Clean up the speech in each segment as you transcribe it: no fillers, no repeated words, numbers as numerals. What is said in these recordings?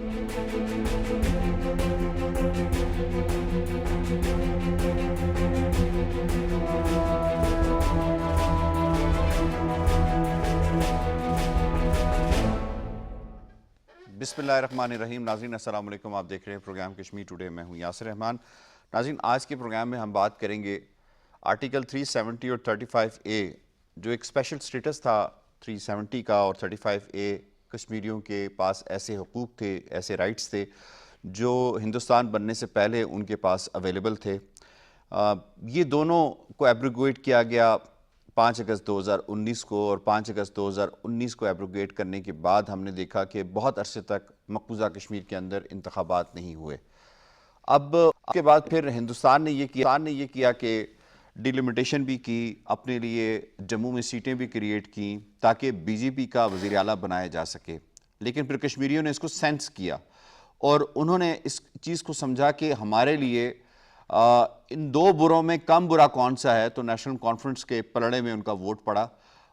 بسم اللہ الرحمن الرحیم. ناظرین السلام علیکم. آپ دیکھ رہے ہیں پروگرام کشمیر ٹوڈے. میں ہوں یاسر رحمان. ناظرین آج کے پروگرام میں ہم بات کریں گے آرٹیکل 370 اور 35A جو ایک اسپیشل سٹیٹس تھا 370 کا اور 35A کشمیریوں کے پاس ایسے حقوق تھے, ایسے رائٹس تھے جو ہندوستان بننے سے پہلے ان کے پاس اویلیبل تھے. یہ دونوں کو ایبروگیٹ کیا گیا 5 اگست 2019 کو, اور 5 اگست 2019 کو ایبروگیٹ کرنے کے بعد ہم نے دیکھا کہ بہت عرصے تک مقبوضہ کشمیر کے اندر انتخابات نہیں ہوئے. اب اس کے بعد پھر ہندوستان نے یہ کیا کہ ڈیلیمیٹیشن بھی کی, اپنے لیے جموں میں سیٹیں بھی کریٹ کیں تاکہ بی جے پی کا وزیر اعلیٰ بنایا جا سکے. لیکن پھر کشمیریوں نے اس کو سینس کیا اور انہوں نے اس چیز کو سمجھا کہ ہمارے لیے ان دو بروں میں کم برا کون سا ہے, تو نیشنل کانفرنس کے پلڑے میں ان کا ووٹ پڑا.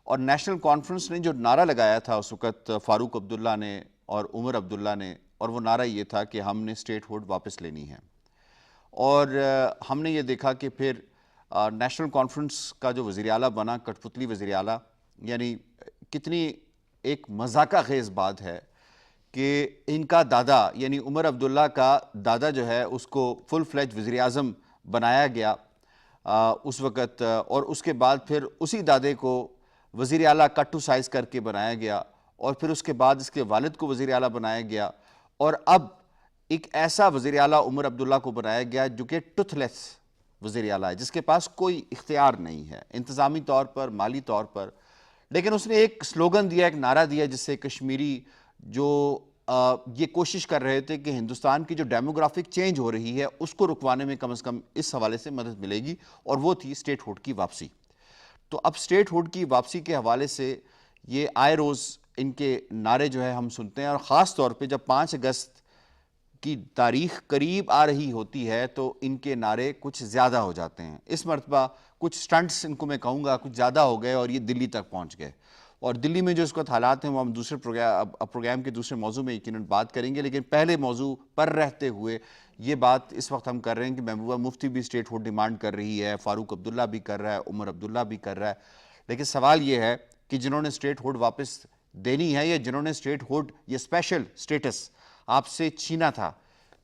اور نیشنل کانفرنس نے جو نعرہ لگایا تھا اس وقت فاروق عبداللہ نے اور عمر عبداللہ نے, اور وہ نعرہ یہ تھا کہ ہم نے اسٹیٹ ہوڈ واپس لینی ہے. اور ہم نے یہ دیکھا کہ پھر نیشنل کانفرنس کا جو وزیر اعلیٰ بنا, کٹ پتلی وزیر اعلیٰ, یعنی کتنی ایک مذاقہ خیز بات ہے کہ ان کا دادا یعنی عمر عبداللہ کا دادا جو ہے اس کو فل فلیج وزیر اعظم بنایا گیا اس وقت, اور اس کے بعد پھر اسی دادے کو وزیر اعلیٰ کٹ ٹو سائز کر کے بنایا گیا, اور پھر اس کے بعد اس کے والد کو وزیر اعلیٰ بنایا گیا, اور اب ایک ایسا وزیر اعلیٰ عمر عبداللہ کو بنایا گیا جو کہ ٹوتھ لیس وزیر اعلیٰ ہے, جس کے پاس کوئی اختیار نہیں ہے انتظامی طور پر, مالی طور پر. لیکن اس نے ایک سلوگن دیا, ایک نعرہ دیا, جس سے کشمیری جو یہ کوشش کر رہے تھے کہ ہندوستان کی جو ڈیموگرافک چینج ہو رہی ہے اس کو رکوانے میں کم از کم اس حوالے سے مدد ملے گی, اور وہ تھی اسٹیٹ ہوڈ کی واپسی. تو اب اسٹیٹ ہوڈ کی واپسی کے حوالے سے یہ آئے روز ان کے نعرے جو ہے ہم سنتے ہیں, اور خاص طور پہ جب 5 اگست کی تاریخ قریب آ رہی ہوتی ہے تو ان کے نعرے کچھ زیادہ ہو جاتے ہیں. اس مرتبہ کچھ سٹنٹس ان کو میں کہوں گا کچھ زیادہ ہو گئے اور یہ دلی تک پہنچ گئے. اور دلی میں جو اس وقت حالات ہیں وہ ہم دوسرے پروگرام کے دوسرے موضوع میں یقیناً بات کریں گے. لیکن پہلے موضوع پر رہتے ہوئے یہ بات اس وقت ہم کر رہے ہیں کہ محبوبہ مفتی بھی اسٹیٹ ہوڈ ڈیمانڈ کر رہی ہے, فاروق عبداللہ بھی کر رہا ہے, عمر عبداللہ بھی کر رہا ہے. لیکن سوال یہ ہے کہ جنہوں نے اسٹیٹ ہوڈ واپس دینی ہے یا جنہوں نے اسٹیٹ ہوڈ یہ اسپیشل اسٹیٹس آپ سے چھینا تھا,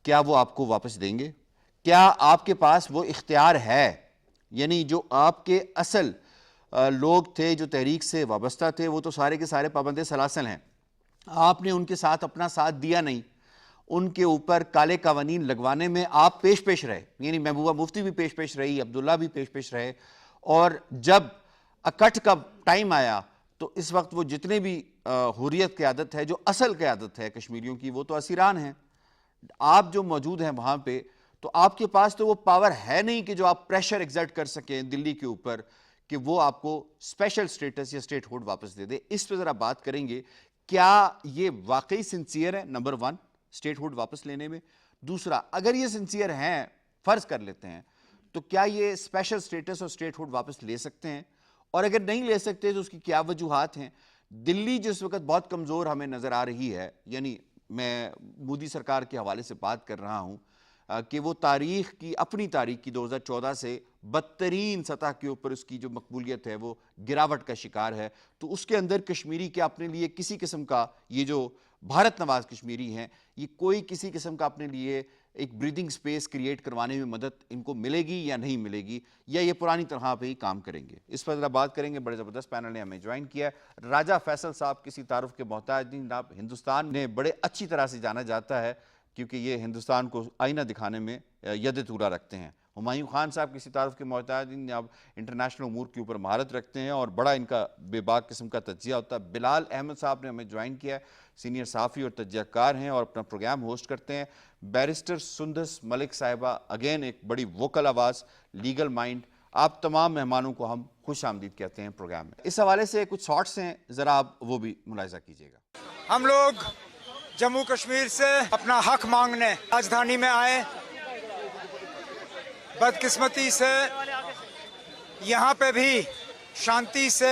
کیا وہ آپ کو واپس دیں گے؟ کیا آپ کے پاس وہ اختیار ہے؟ یعنی جو آپ کے اصل لوگ تھے جو تحریک سے وابستہ تھے وہ تو سارے کے سارے پابند سلاسل ہیں, آپ نے ان کے ساتھ اپنا ساتھ دیا نہیں, ان کے اوپر کالے قوانین لگوانے میں آپ پیش رہے, یعنی محبوبہ مفتی بھی پیش رہی, عبداللہ بھی پیش رہے, اور جب اکٹھ کا ٹائم آیا تو اس وقت وہ جتنے بھی حریت قیادت ہے جو اصل قیادت ہے کشمیریوں کی وہ تو اسیران ہیں, آپ جو موجود ہیں وہاں پہ, تو آپ کے پاس تو وہ پاور ہے نہیں کہ جو آپ پریشر ایگزرٹ کر سکیں دلی کے اوپر کہ وہ آپ کو اسپیشل سٹیٹس یا اسٹیٹ ہوڈ واپس دے دے. اس پہ ذرا بات کریں گے, کیا یہ واقعی سنسیئر ہے نمبر 1 اسٹیٹ ہوڈ واپس لینے میں؟ دوسرا, اگر یہ سنسیئر ہیں, فرض کر لیتے ہیں, تو کیا یہ اسپیشل سٹیٹس اور اسٹیٹ ہوڈ واپس لے سکتے ہیں؟ اور اگر نہیں لے سکتے تو اس کی کیا وجوہات ہیں؟ دلی جس وقت بہت کمزور ہمیں نظر آ رہی ہے, یعنی میں مودی سرکار کے حوالے سے بات کر رہا ہوں کہ وہ اپنی تاریخ کی 2014 سے بدترین سطح کے اوپر اس کی جو مقبولیت ہے وہ گراوٹ کا شکار ہے. تو اس کے اندر کشمیری کے اپنے لیے کسی قسم کا, یہ جو بھارت نواز کشمیری ہیں, یہ کوئی کسی قسم کا اپنے لیے ایک بریدنگ سپیس کریٹ کروانے میں مدد ان کو ملے گی یا نہیں ملے گی, یا یہ پرانی طرح پہ ہی کام کریں گے؟ اس پر ذرا بات کریں گے. بڑے زبردست پینل نے ہمیں جوائن کیا ہے. راجہ فیصل صاحب کسی تعارف کے محتاج نہیں, آپ ہندوستان نے بڑے اچھی طرح سے جانا جاتا ہے کیونکہ یہ ہندوستان کو آئینہ دکھانے میں ید طولہ رکھتے ہیں. ہمایوں خان صاحب کسی تعارف کے محتاج نہیں, آپ انٹرنیشنل امور کے اوپر مہارت رکھتے ہیں اور بڑا ان کا بے باک قسم کا تجزیہ ہوتا ہے. بلال احمد صاحب نے ہمیں جوائن کیا ہے, سینئر صحافی اور تجزیہ کار ہیں اور اپنا پروگرام ہوسٹ کرتے ہیں. بیرسٹر سندس ملک صاحبہ, اگین ایک بڑی ووکل آواز, لیگل مائنڈ. آپ تمام مہمانوں کو ہم خوش آمدید کہتے ہیں پروگرام میں. اس حوالے سے کچھ شارٹس ہیں, ذرا آپ وہ بھی ملاحظہ کیجیے گا. ہم لوگ جموں کشمیر سے اپنا حق مانگنے راجدھانی میں آئے. بدقسمتی سے یہاں پہ بھی شانتی سے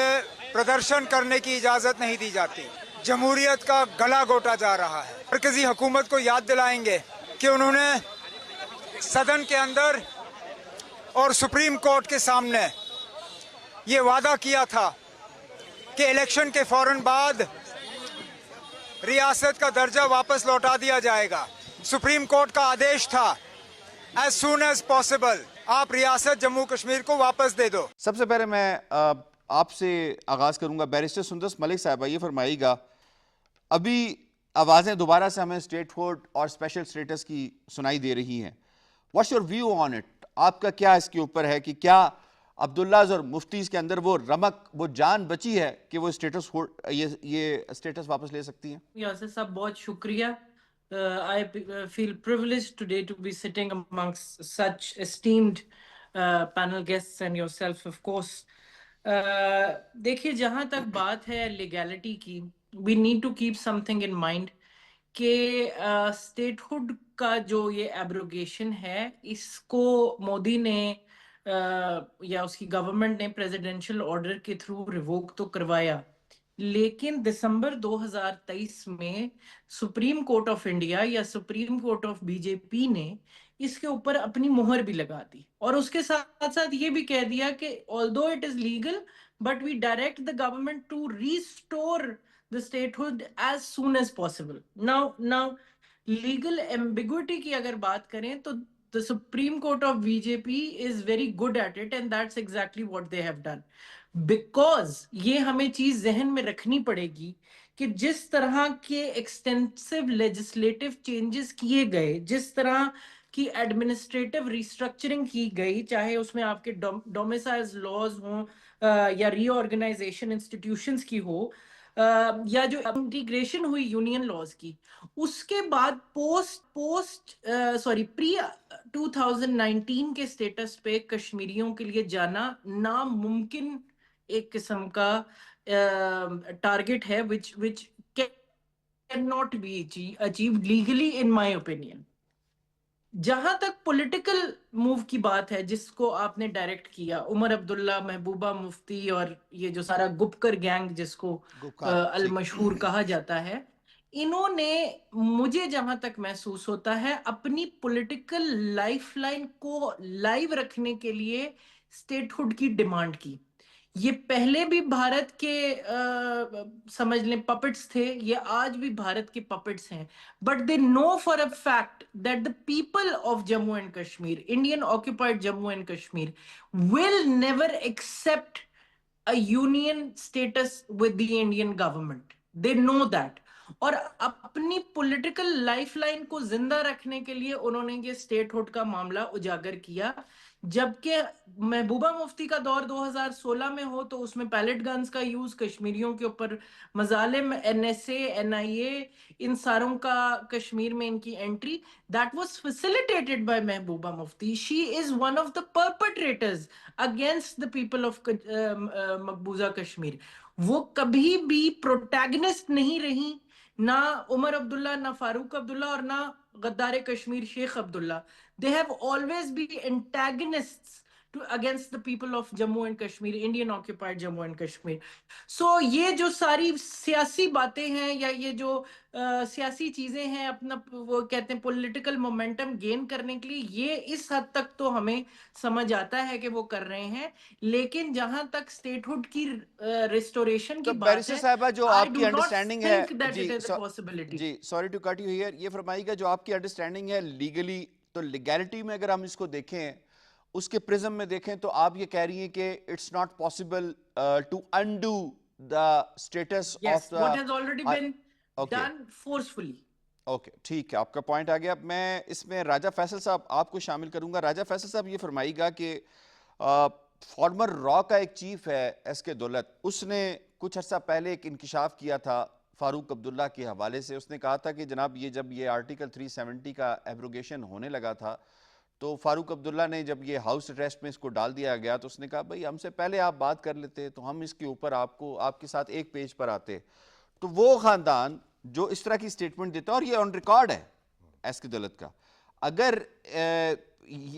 پردرشن کرنے کی اجازت نہیں دی جاتی. جمہوریت کا گلا گھوٹا جا رہا ہے. مرکزی حکومت کو یاد دلائیں گے کہ انہوں نے صدن کے اندر اور سپریم کورٹ کے سامنے یہ وعدہ کیا تھا کہ الیکشن کے فوراً بعد ریاست کا درجہ واپس لوٹا دیا جائے گا. سپریم کورٹ کا آدیش تھا as soon as possible آپ ریاست جموں کشمیر کو واپس دے دو. سب سے پہلے میں آپ سے آغاز کروں گا. بیرسٹر سندس ملک صاحبہ یہ فرمائیے گا، ابھی آوازیں دوبارہ سے ہمیں اسٹیٹ ہوڈ اور اسپیشل اسٹیٹس کی سنائی دے رہی ہیں. What's your view on it? آپ کا کیا اس کے اوپر ہے کہ کیا عبداللہز اور مفتیز کے اندر وہ رمق، وہ جان بچی ہے کہ وہ یہ اسٹیٹس واپس لے سکتی ہیں؟ یاسر صاحب بہت شکریہ. I feel privileged today to be sitting amongst such esteemed panel guests and yourself of course. دیکھیے جہاں تک بات ہے لیگیلٹی کی، we need to keep something in mind کہ اسٹیٹ ہوڈ کا جو یہ ایبروگیشن ہے اس کو مودی نے یا اس کی گورنمنٹ نے پریزیڈنشل آرڈر کے تھرو ریووک تو کروایا، لیکن دسمبر 2023 میں سپریم کورٹ آف انڈیا یا supreme court of B J P نے اس کے اوپر اپنی مہر بھی لگا دی، اور اس کے ساتھ ساتھ یہ بھی کہہ دیا کہ although it is legal but we direct the government to restore the statehood as soon as possible. Now legal ambiguity کی اگر بات کریں تو the Supreme Court of BJP is very good at it and that's exactly what they have done. Because یہ ہمیں چیز ذہن میں رکھنی پڑے گی کہ جس طرح کے ایکسٹینسو لیجسلیٹو چینجز کیے گئے، جس طرح کی ایڈمنسٹریٹو ریسٹرکچرنگ کی گئی، چاہے اس میں آپ کے ڈومیسائلز لاز ہوں یا ری آرگنائزیشن انسٹیٹیوشنز کی ہو، یا جو انٹیگریشن ہوئی یونین لاز کی، اس کے بعد پری 2019 کے سٹیٹس پہ کشمیریوں کے لیے جانا ناممکن ایک قسم کا ٹارگٹ ہے which cannot be achieved legally in my opinion. جہاں تک پولیٹیکل موو کی بات ہے جس کو آپ نے ڈائریکٹ کیا، عمر عبداللہ، محبوبہ مفتی اور یہ جو سارا گپکر گینگ جس کو المشہور کہا جاتا ہے، انہوں نے مجھے جہاں تک محسوس ہوتا ہے اپنی پولیٹیکل لائف لائن کو لائیو رکھنے کے لیے اسٹیٹ ہوڈ کی ڈیمانڈ کی. یہ پہلے بھی بھارت کے سمجھ لیں پپٹس تھے، یہ آج بھی بھارت کے پپٹس ہیں، but they know for a fact that the people of Jammu and Kashmir, Indian occupied Jammu and Kashmir will never accept a union status with the Indian government. They know that. اور اپنی پولیٹیکل لائف لائن کو زندہ رکھنے کے لیے انہوں نے یہ اسٹیٹ ہوڈ کا معاملہ اجاگر کیا. جبکہ محبوبہ مفتی کا دور 2016 میں ہو تو اس میں پیلٹ گنز کا یوز، کشمیریوں کے اوپر مظالم، NSA NIA ان ساروں کا کشمیر میں ان کی entry, that was facilitated by Mehbooba Mufti. She is one of the perpetrators against the people of مقبوضہ کشمیر. وہ کبھی بھی پروٹیگنسٹ نہیں رہی، نہ عمر عبداللہ، نہ فاروق عبداللہ، اور نہ غدار کشمیر شیخ عبداللہ. They have always been antagonists against the people of Jammu and Kashmir, Indian occupied Jammu and Kashmir. So یہ جو ساری سیاسی باتیں ہیں یا یہ جو سیاسی چیزیں ہیں اپنا وہ کہتے ہیں پولیٹیکل مومنٹم گین کرنے کے لیے، یہ اس حد تک تو ہمیں سمجھ آتا ہے کہ وہ کر رہے ہیں. لیکن جہاں تک اسٹیٹ ہوڈ کی ریسٹوریشن کی بات ہے، بیرسٹر صاحبہ جو آپ کی انڈرسٹینڈنگ ہے، جی sorry to cut you here, یہ فرمائیے گا جو آپ کی انڈرسٹینڈنگ ہے لیگلی، تو لیگیلٹی میں اگر ہم اس کو دیکھیں، اس کے پرزم میں دیکھیں، تو آپ یہ کہہ رہی ہیں کہ it's not possible to undo the status of what has already been done forcefully. Okay ٹھیک ہے، آپ کا پوائنٹ آ گیا. میں اس میں راجہ فیصل صاحب آپ کو شامل کروں گا. راجہ فیصل صاحب یہ فرمائیے گا کہ فارمر را کا ایک چیف ہے ایس کے دولت، اس نے کچھ عرصہ پہلے ایک انکشاف کیا تھا فاروق عبداللہ کے حوالے سے. اس نے کہا تھا کہ جناب یہ جب یہ آرٹیکل 370 کا ایبروگیشن ہونے لگا تھا تو فاروق عبداللہ نے جب یہ ہاؤس اریسٹ میں اس کو ڈال دیا گیا تو اس نے کہا بھئی ہم سے پہلے آپ بات کر لیتے تو ہم اس کے اوپر آپ کے ساتھ ایک پیج پر آتے. تو وہ خاندان جو اس طرح کی سٹیٹمنٹ دیتا ہے، اور یہ آن ریکارڈ ہے ایس کے دولت کا، اگر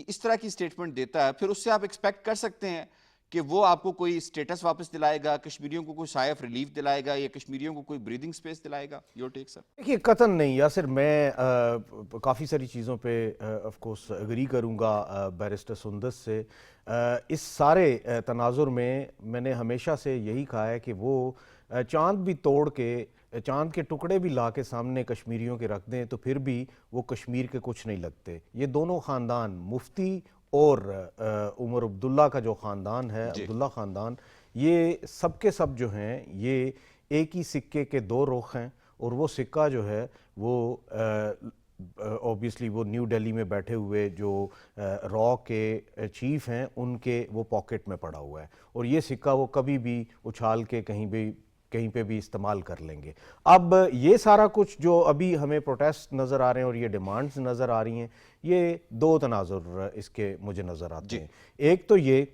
اس طرح کی سٹیٹمنٹ دیتا ہے پھر اس سے آپ ایکسپیکٹ کر سکتے ہیں کہ وہ آپ کو کوئی اسٹیٹس واپس دلائے گا, کشمیریوں کو کوئی سائے آف ریلیف دلائے گا, یا کشمیریوں کو کوئی بریدنگ سپیس دلائے گا؟ Your take sir. دیکھیے قطعاً نہیں یاسر, میں کافی ساری چیزوں پہ آف کورس اگری کروں گا بیرسٹر سندس سے. اس سارے تناظر میں نے ہمیشہ سے یہی کہا ہے کہ وہ چاند بھی توڑ کے, چاند کے ٹکڑے بھی لا کے سامنے کشمیریوں کے رکھ دیں تو پھر بھی وہ کشمیر کے کچھ نہیں لگتے. یہ دونوں خاندان, مفتی اور عمر عبداللہ کا جو خاندان ہے, عبداللہ خاندان, یہ سب کے سب جو ہیں یہ ایک ہی سکے کے دو رخ ہیں. اور وہ سکہ جو ہے وہ اوبیسلی وہ نیو دہلی میں بیٹھے ہوئے جو را کے چیف ہیں ان کے وہ پاکٹ میں پڑا ہوا ہے, اور یہ سکہ وہ کبھی بھی اچھال کے کہیں پہ بھی استعمال کر لیں گے. اب یہ سارا کچھ جو ابھی ہمیں پروٹیسٹ نظر آ رہے ہیں اور یہ ڈیمانڈز نظر آ رہی ہیں, یہ دو تناظر اس کے مجھے نظر آتے ہیں. ایک تو یہ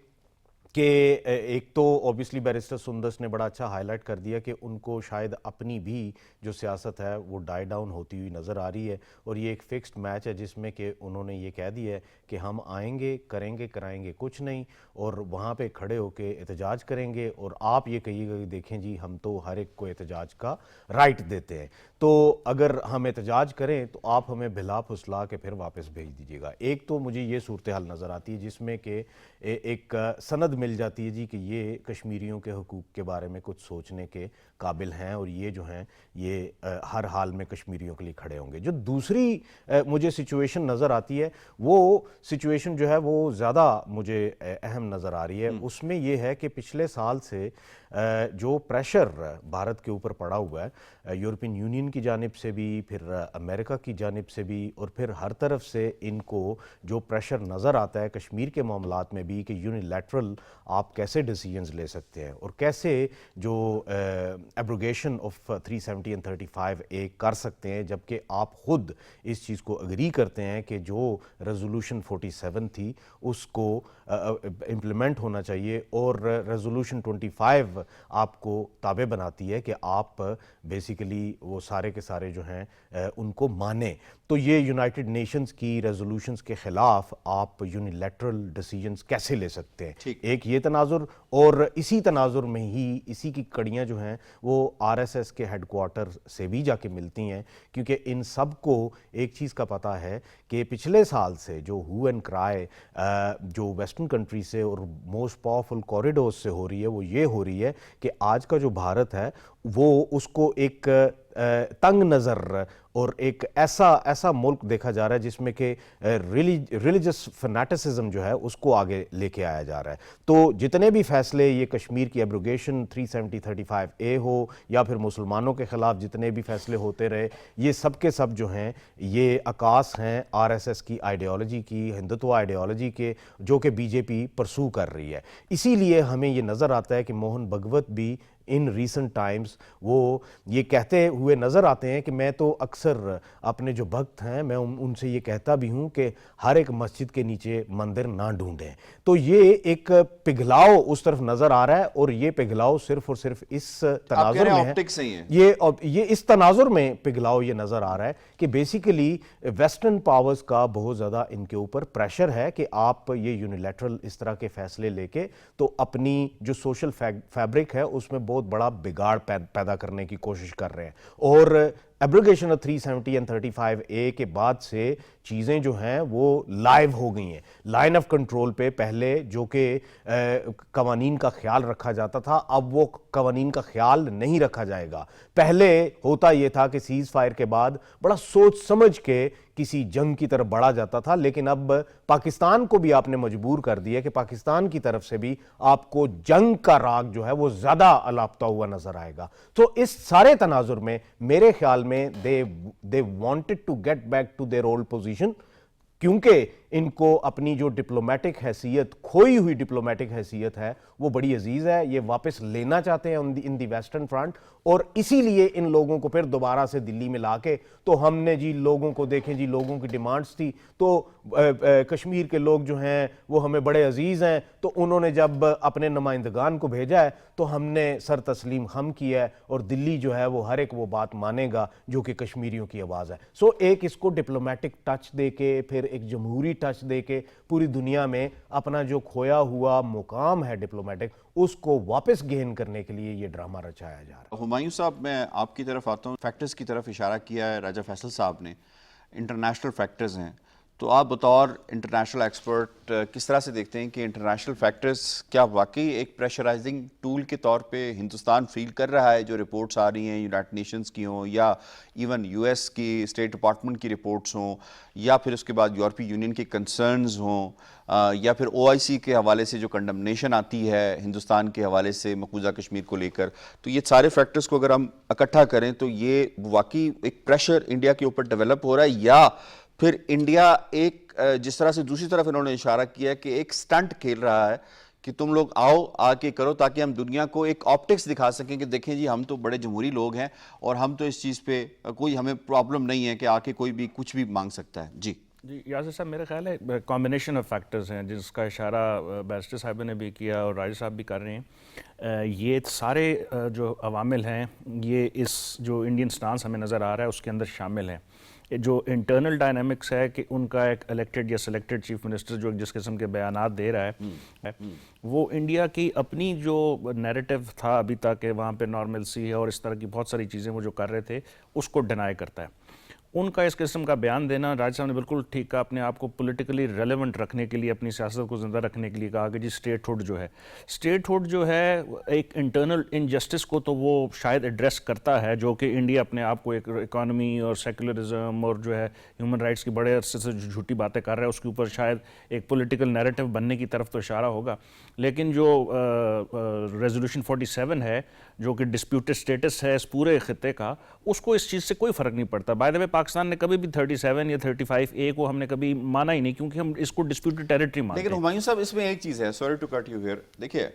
کہ ایک تو اوبیسلی بیرسٹر سندس نے بڑا اچھا ہائی لائٹ کر دیا کہ ان کو شاید اپنی بھی جو سیاست ہے وہ ڈائی ڈاؤن ہوتی ہوئی نظر آ رہی ہے, اور یہ ایک فکسڈ میچ ہے جس میں کہ انہوں نے یہ کہہ دیا ہے کہ ہم آئیں گے, کریں گے, کرائیں گے کچھ نہیں, اور وہاں پہ کھڑے ہو کے احتجاج کریں گے, اور آپ یہ کہیے گا کہ دیکھیں جی ہم تو ہر ایک کو احتجاج کا رائٹ دیتے ہیں, تو اگر ہم احتجاج کریں تو آپ ہمیں بھلا پھسلا کے پھر واپس بھیج دیجیے گا. ایک تو مجھے یہ صورتحال نظر آتی ہے جس میں کہ ایک سند مل جاتی ہے جی کہ یہ کشمیریوں کے حقوق کے بارے میں کچھ سوچنے کے قابل ہیں, اور یہ جو ہیں یہ ہر حال میں کشمیریوں کے لیے کھڑے ہوں گے. جو دوسری مجھے سچویشن نظر آتی ہے وہ سچویشن جو ہے وہ زیادہ مجھے اہم نظر آ رہی ہے. اس میں یہ ہے کہ پچھلے سال سے جو پریشر بھارت کے اوپر پڑا ہوا ہے یورپین یونین کی جانب سے بھی, پھر امریکہ کی جانب سے بھی, اور پھر ہر طرف سے ان کو جو پریشر نظر آتا ہے کشمیر کے معاملات میں بھی کہ یونیلیٹرل آپ کیسے ڈیسیجنز لے سکتے ہیں اور کیسے جو ایبروگیشن آف 370 and 35A کر سکتے ہیں, جبکہ آپ خود اس چیز کو اگری کرتے ہیں کہ جو ریزولوشن 47 تھی اس کو امپلیمنٹ ہونا چاہیے, اور ریزولوشن 25 آپ کو تابع بناتی ہے کہ آپ بیسیکلی وہ سارے کے سارے جو ہیں ان کو مانیں. تو یہ یونائٹڈ نیشنز کی ریزولوشنز کے خلاف آپ یونیلیٹرل ڈیسیجنز کیسے لے سکتے ہیں؟ ایک یہ تناظر, اور اسی تناظر میں ہی اسی کی کڑیاں جو ہیں وہ RSS کے ہیڈ کوارٹر سے بھی جا کے ملتی ہیں, کیونکہ ان سب کو ایک چیز کا پتہ ہے کہ پچھلے سال سے جو ہو اینڈ کرائے جو ویسٹرن کنٹری سے اور موسٹ پاورفل کوریڈورز سے ہو رہی ہے وہ یہ ہو رہی ہے کہ آج کا جو بھارت ہے وہ اس کو ایک تنگ نظر اور ایک ایسا ملک دیکھا جا رہا ہے جس میں کہ ریلیجس فنیٹسزم جو ہے اس کو آگے لے کے آیا جا رہا ہے. تو جتنے بھی فیصلے یہ کشمیر کی ایبروگیشن 370-35A ہو یا پھر مسلمانوں کے خلاف جتنے بھی فیصلے ہوتے رہے, یہ سب کے سب جو ہیں یہ عکاس ہیں RSS کی آئیڈیالوجی کی, ہندوتو آئیڈیالوجی کے, جو کہ BJP پرسو کر رہی ہے. اسی لیے ہمیں یہ نظر آتا ہے کہ موہن بھگوت بھی ان ریسنٹ ٹائمز وہ یہ کہتے ہوئے نظر آتے ہیں کہ میں تو اکثر اپنے جو بھکت ہیں میں ان سے یہ کہتا بھی ہوں کہ ہر ایک مسجد کے نیچے مندر نہ ڈھونڈیں. تو یہ ایک پگھلاؤ اس طرف نظر آ رہا ہے, اور یہ پگھلاؤ صرف اور صرف اس تناظر میں ہے, یہ اس تناظر میں پگھلاؤ یہ نظر آ رہا ہے کہ بیسیکلی ویسٹرن پاورز کا بہت زیادہ ان کے اوپر پریشر ہے کہ آپ یہ یونیلیٹرل اس طرح کے فیصلے لے کے تو اپنی جو سوشل فیبرک ہے اس میں بہت بڑا بگاڑ پیدا کرنے کی کوشش کر رہے ہیں. اور ایبروگیشن 370 and 35A کے بعد سے چیزیں جو ہیں وہ لائیو ہو گئی ہیں, لائن آف کنٹرول پہ. پہلے جو کہ قوانین کا خیال رکھا جاتا تھا اب وہ قوانین کا خیال نہیں رکھا جائے گا. پہلے ہوتا یہ تھا کہ سیز فائر کے بعد بڑا سوچ سمجھ کے کسی جنگ کی طرف بڑھا جاتا تھا, لیکن اب پاکستان کو بھی آپ نے مجبور کر دیا کہ پاکستان کی طرف سے بھی آپ کو جنگ کا راگ جو ہے وہ زیادہ الاپتا ہوا نظر آئے گا. تو اس سارے تناظر میں میرے خیال میں they wanted to get back to their old position, کیونکہ ان کو اپنی جو ڈپلومیٹک حیثیت, کھوئی ہوئی ڈپلومیٹک حیثیت ہے وہ بڑی عزیز ہے, یہ واپس لینا چاہتے ہیں ان دی ویسٹرن فرنٹ. اور اسی لیے ان لوگوں کو پھر دوبارہ سے دلی میں لا کے تو ہم نے جی لوگوں کو دیکھیں جی لوگوں کی ڈیمانڈز تھی تو کشمیر کے لوگ جو ہیں وہ ہمیں بڑے عزیز ہیں, تو انہوں نے جب اپنے نمائندگان کو بھیجا ہے تو ہم نے سر تسلیم خم کیا ہے, اور دلی جو ہے وہ ہر ایک وہ بات مانے گا جو کہ کشمیریوں کی آواز ہے. سو ایک اس کو ڈپلومیٹک ٹچ دے کے پھر ایک جمہوری ٹچ دے کے پوری دنیا میں اپنا جو کھویا ہوا مقام ہے ڈپلومیٹک اس کو واپس گین کرنے کے لیے یہ ڈرامہ رچایا جا رہا ہے. ہمایوں صاحب میں آپ کی طرف آتا ہوں. فیکٹرز کی طرف اشارہ کیا ہے راجہ فیصل صاحب نے, انٹرنیشنل فیکٹرز ہیں, تو آپ بطور انٹرنیشنل ایکسپرٹ کس طرح سے دیکھتے ہیں کہ انٹرنیشنل فیکٹرز کیا واقعی ایک پریشرائزنگ ٹول کے طور پہ ہندوستان فیل کر رہا ہے؟ جو رپورٹس آ رہی ہیں یونائٹڈ نیشنز کی ہوں یا ایون یو ایس کی اسٹیٹ ڈپارٹمنٹ کی رپورٹس ہوں یا پھر اس کے بعد یورپی یونین کے کنسرنز ہوں یا پھر او آئی سی کے حوالے سے جو کنڈمنیشن آتی ہے ہندوستان کے حوالے سے مقبوضہ کشمیر کو لے کر, تو یہ سارے فیکٹرز کو اگر ہم اکٹھا کریں تو یہ واقعی ایک پریشر انڈیا کے اوپر ڈیولپ ہو رہا ہے, یا پھر انڈیا ایک جس طرح سے دوسری طرف انہوں نے اشارہ کیا کہ ایک سٹنٹ کھیل رہا ہے کہ تم لوگ آؤ آ کے کرو تاکہ ہم دنیا کو ایک آپٹکس دکھا سکیں کہ دیکھیں جی ہم تو بڑے جمہوری لوگ ہیں اور ہم تو اس چیز پہ کوئی ہمیں پرابلم نہیں ہے کہ آ کے کوئی بھی کچھ بھی مانگ سکتا ہے. جی یاسر صاحب, میرا خیال ہے کمبینیشن آف فیکٹرز ہیں جس کا اشارہ بیرسٹر صاحب نے بھی کیا اور راجہ صاحب بھی کر رہے ہیں. یہ سارے جو عوامل ہیں یہ اس جو انڈین سٹانس ہمیں نظر آ رہا ہے اس کے اندر شامل ہیں. جو انٹرنل ڈائنامکس ہے کہ ان کا ایک الیکٹڈ یا سلیکٹڈ چیف منسٹر جو جس قسم کے بیانات دے رہا ہے وہ انڈیا کی اپنی جو نیریٹو تھا ابھی تک کہ وہاں پہ نارملسی ہے اور اس طرح کی بہت ساری چیزیں وہ جو کر رہے تھے اس کو ڈینائی کرتا ہے. ان کا اس قسم کا بیان دینا, راج صاحب نے بالکل ٹھیک کہا, اپنے آپ کو پولیٹیکلی ریلیونٹ رکھنے کے لیے, اپنی سیاست کو زندہ رکھنے کے لیے کہا کہ جی اسٹیٹ ہوڈ جو ہے, اسٹیٹ ہوڈ جو ہے ایک انٹرنل انجسٹس کو تو وہ شاید ایڈریس کرتا ہے جو کہ انڈیا اپنے آپ کو ایک اکانومی اور سیکولرزم اور جو ہے ہیومن رائٹس کی بڑے عرصے سے جھوٹی باتیں کر رہا ہے اس کے اوپر شاید ایک پولیٹیکل نیریٹو بننے کی طرف تو اشارہ ہوگا. لیکن جو ریزولوشن 47 ہے جو کہ ڈسپیوٹڈ سٹیٹس ہے اس پورے خطے کا, اس کو اس چیز سے کوئی فرق نہیں پڑتا. بائی دا وے پاکستان نے کبھی بھی 37 یا 35A کو ہم نے کبھی مانا ہی نہیں کیونکہ ہم اس کو ڈسپیوٹڈ ٹیریٹری مانتے ہیں. لیکن ہمایوں صاحب اس میں ایک چیز ہے, sorry to cut you here, دیکھیے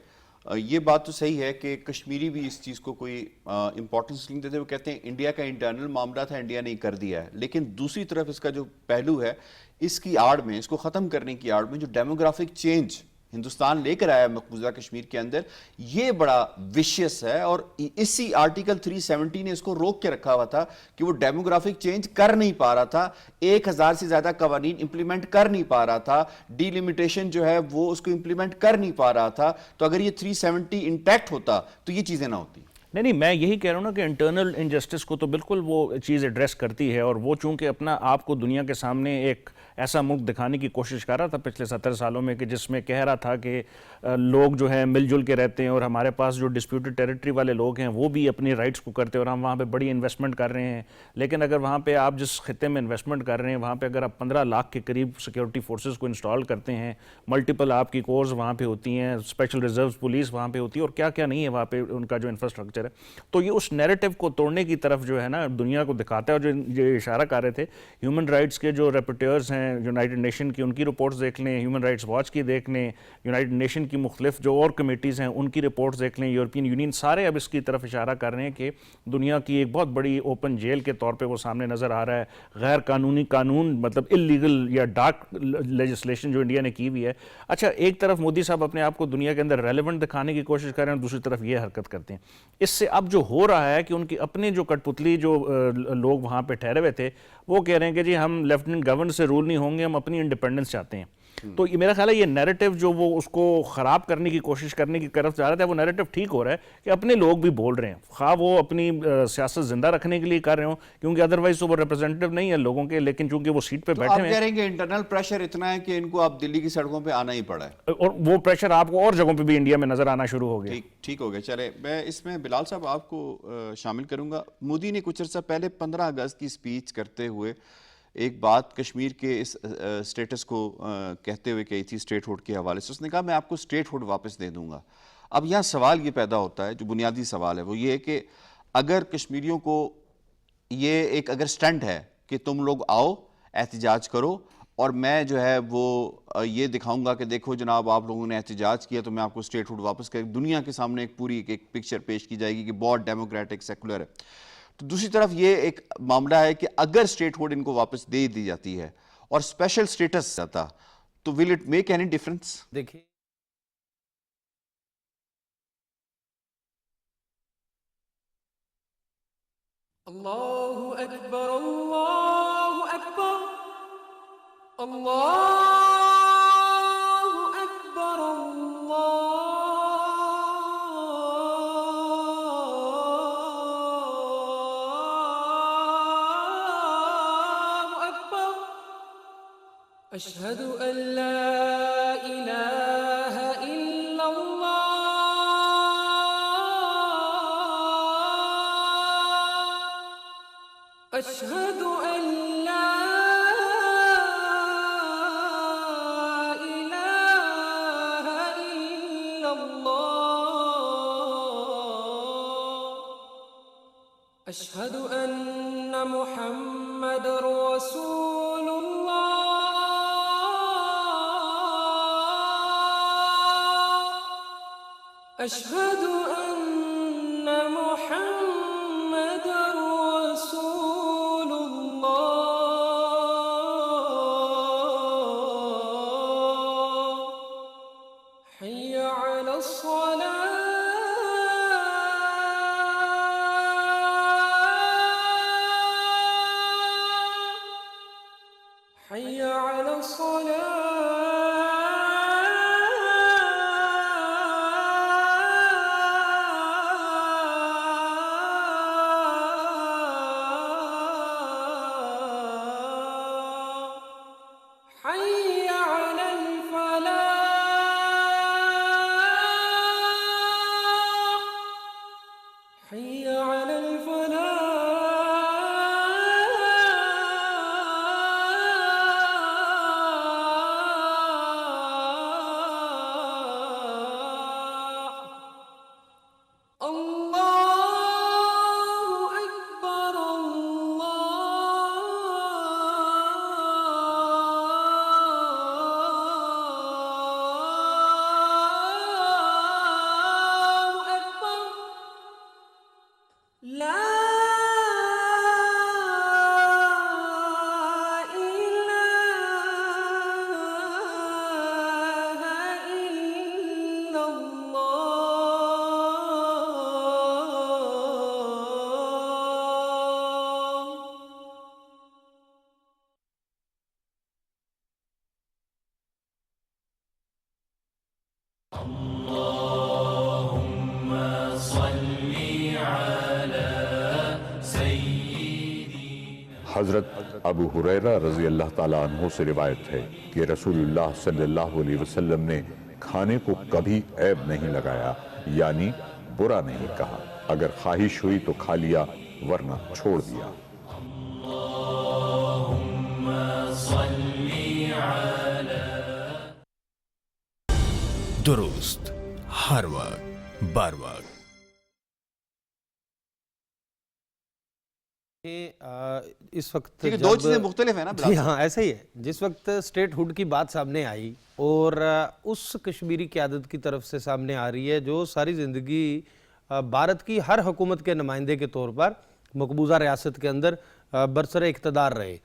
یہ بات تو صحیح ہے کہ کشمیری بھی اس چیز کو کوئی امپورٹنس نہیں دیتے. وہ کہتے ہیں انڈیا کا انٹرنل معاملہ تھا, انڈیا نے کر دیا ہے. لیکن دوسری طرف اس کا جو پہلو ہے اس کی آڑ میں, اس کو ختم کرنے کی آڑ میں جو ڈیموگرافک چینج ہندوستان لے کر آیا مقبوضہ کشمیر کے اندر, یہ بڑا ویشیس ہے. اور اسی آرٹیکل 370 نے اس کو روک کے رکھا ہوا تھا کہ وہ ڈیموگرافک چینج کر نہیں پا رہا تھا, 1000 سے زیادہ قوانین امپلیمنٹ کر نہیں پا رہا تھا, ڈی لیمیٹیشن جو ہے وہ اس کو امپلیمنٹ کر نہیں پا رہا تھا. تو اگر یہ 370 انٹیکٹ ہوتا تو یہ چیزیں نہ ہوتی. نہیں, میں یہی کہہ رہا ہوں نا کہ انٹرنل انجسٹس کو تو بالکل وہ چیز ایڈریس کرتی ہے, اور وہ چونکہ اپنا آپ کو دنیا کے سامنے ایک ایسا ملک دکھانے کی کوشش کر رہا تھا پچھلے 70 سالوں میں کہ جس میں کہہ رہا تھا کہ لوگ جو ہیں مل جل کے رہتے ہیں اور ہمارے پاس جو ڈسپیوٹڈ ٹیریٹری والے لوگ ہیں وہ بھی اپنی رائٹس کو کرتے ہیں اور ہم وہاں پہ بڑی انویسٹمنٹ کر رہے ہیں. لیکن اگر وہاں پہ آپ جس خطے میں انویسٹمنٹ کر رہے ہیں وہاں پہ اگر آپ 15 لاکھ کے قریب سیکیورٹی فورسز کو انسٹال کرتے ہیں, ملٹیپل آپ کی کورز وہاں پہ ہوتی ہیں, اسپیشل ریزروز پولیس وہاں پہ ہوتی ہے اور کیا کیا نہیں ہے وہاں پہ ان کا جو انفراسٹرکچر ہے, تو یہ اس نیریٹو کو توڑنے کی طرف جو ہے نا دنیا کو دکھاتا ہے. اور جو اشارہ کر رہے تھے ہیومن رائٹس کے جو ریپورٹرز ہیں یونائٹڈ نیشن کی, ان کی رپورٹس دیکھ لیں, ہیومن رائٹس واچ کی دیکھ لیں, یونائٹڈ نیشن کی مختلف جو اور کمیٹیز ہیں ان کی رپورٹس دیکھ لیں, یورپین یونین, سارے اب اس کی طرف اشارہ کر رہے ہیں کہ دنیا کی ایک بہت بڑی اوپن جیل کے طور پہ وہ سامنے نظر آ رہا ہے. غیر قانونی قانون مطلب اللیگل یا ڈارک لیجسلیشن جو انڈیا نے کی ہوئی ہے. اچھا, ایک طرف مودی صاحب اپنے آپ کو دنیا کے اندر ریلیونٹ دکھانے کی کوشش کر رہے ہیں, دوسری طرف یہ حرکت کرتے ہیں. اس سے اب جو ہو رہا ہے کہ ان کی اپنے جو کٹ پتلی جو لوگ وہاں پہ ٹھہرے ہوئے تھے وہ کہہ رہے ہیں کہ جی ہم لیفٹنٹ گورنر سے رول نہیں ہوں گے, ہم اپنی انڈیپینڈنس چاہتے ہیں. تو یہ میرا خیال ہے یہ نیریٹو جو وہ اس کو خراب کرنے کی کوشش کرنے کی طرف جا رہا تھا, وہ نیریٹو ٹھیک ہو رہا ہے کہ اپنے لوگ بھی بول رہے ہیں, خواہ وہ اپنی سیاست زندہ رکھنے کے لیے کر رہے ہوں کیونکہ ادروائز تو وہ ریپرزینٹیو نہیں ہے لوگوں کے, لیکن چونکہ وہ سیٹ پہ بیٹھے آپ ہیں. کہہ رہے ہیں کہ انٹرنل پریشر اتنا ہے کہ ان کو اب دلی کی سڑکوں پہ آنا ہی پڑا ہے, اور وہ پریشر آپ کو اور جگہوں پہ بھی انڈیا میں نظر آنا شروع ہو گیا. ٹھیک ہو گیا. چلے میں اس میں بلال صاحب آپ کو شامل کروں گا. مودی نے کچھ عرصہ پہلے 15 اگست کی سپیچ کرتے ہوئے ایک بات کشمیر کے اس سٹیٹس کو کہتے ہوئے کہی تھی اسٹیٹ ہوڈ کے حوالے سے. اس نے کہا میں آپ کو اسٹیٹ ہوڈ واپس دے دوں گا. اب یہاں سوال یہ پیدا ہوتا ہے, جو بنیادی سوال ہے وہ یہ ہے کہ اگر کشمیریوں کو یہ ایک اگر سٹنٹ ہے کہ تم لوگ آؤ احتجاج کرو اور میں جو ہے وہ یہ دکھاؤں گا کہ دیکھو جناب آپ لوگوں نے احتجاج کیا تو میں آپ کو اسٹیٹ ہوڈ واپس کر, دنیا کے سامنے ایک پوری ایک پکچر پیش کی جائے گی کہ بہت ڈیموکریٹک سیکولر ہے. تو دوسری طرف یہ ایک معاملہ ہے کہ اگر اسٹیٹ ہوڈ ان کو واپس دے دی جاتی ہے اور اسپیشل اسٹیٹس جاتا تو will it make any difference? دیکھیے اللہ اکبر اللہ اکبر الله أكبر الله أكبر أشهد أن لا إله إلا الله أشهد أن لا إله إلا الله أشهد أن محمد رسول الله أشهد أن محمد رسول الله حي على الصلاة حي على الصلاة حي على الفلاح حي على الفلاح الله أكبر الله أكبر لا إله إلا الله حضرت ابو ہریرہ رضی اللہ تعالیٰ عنہ سے روایت ہے کہ رسول اللہ صلی اللہ علیہ وسلم نے کھانے کو کبھی عیب نہیں لگایا، یعنی برا نہیں کہا۔ اگر خواہش ہوئی تو کھا لیا، ورنہ چھوڑ دیا۔ درست ہر وقت بر وقت۔ اس وقت ٹھیک ہے، دو چیزیں مختلف ہیں نا جی ہاں ایسا ہی ہے۔ جس وقت اسٹیٹ ہوڈ کی بات سامنے آئی اور اس کشمیری قیادت کی طرف سے سامنے آ رہی ہے جو ساری زندگی بھارت کی ہر حکومت کے نمائندے کے طور پر مقبوضہ ریاست کے اندر برسر اقتدار رہے،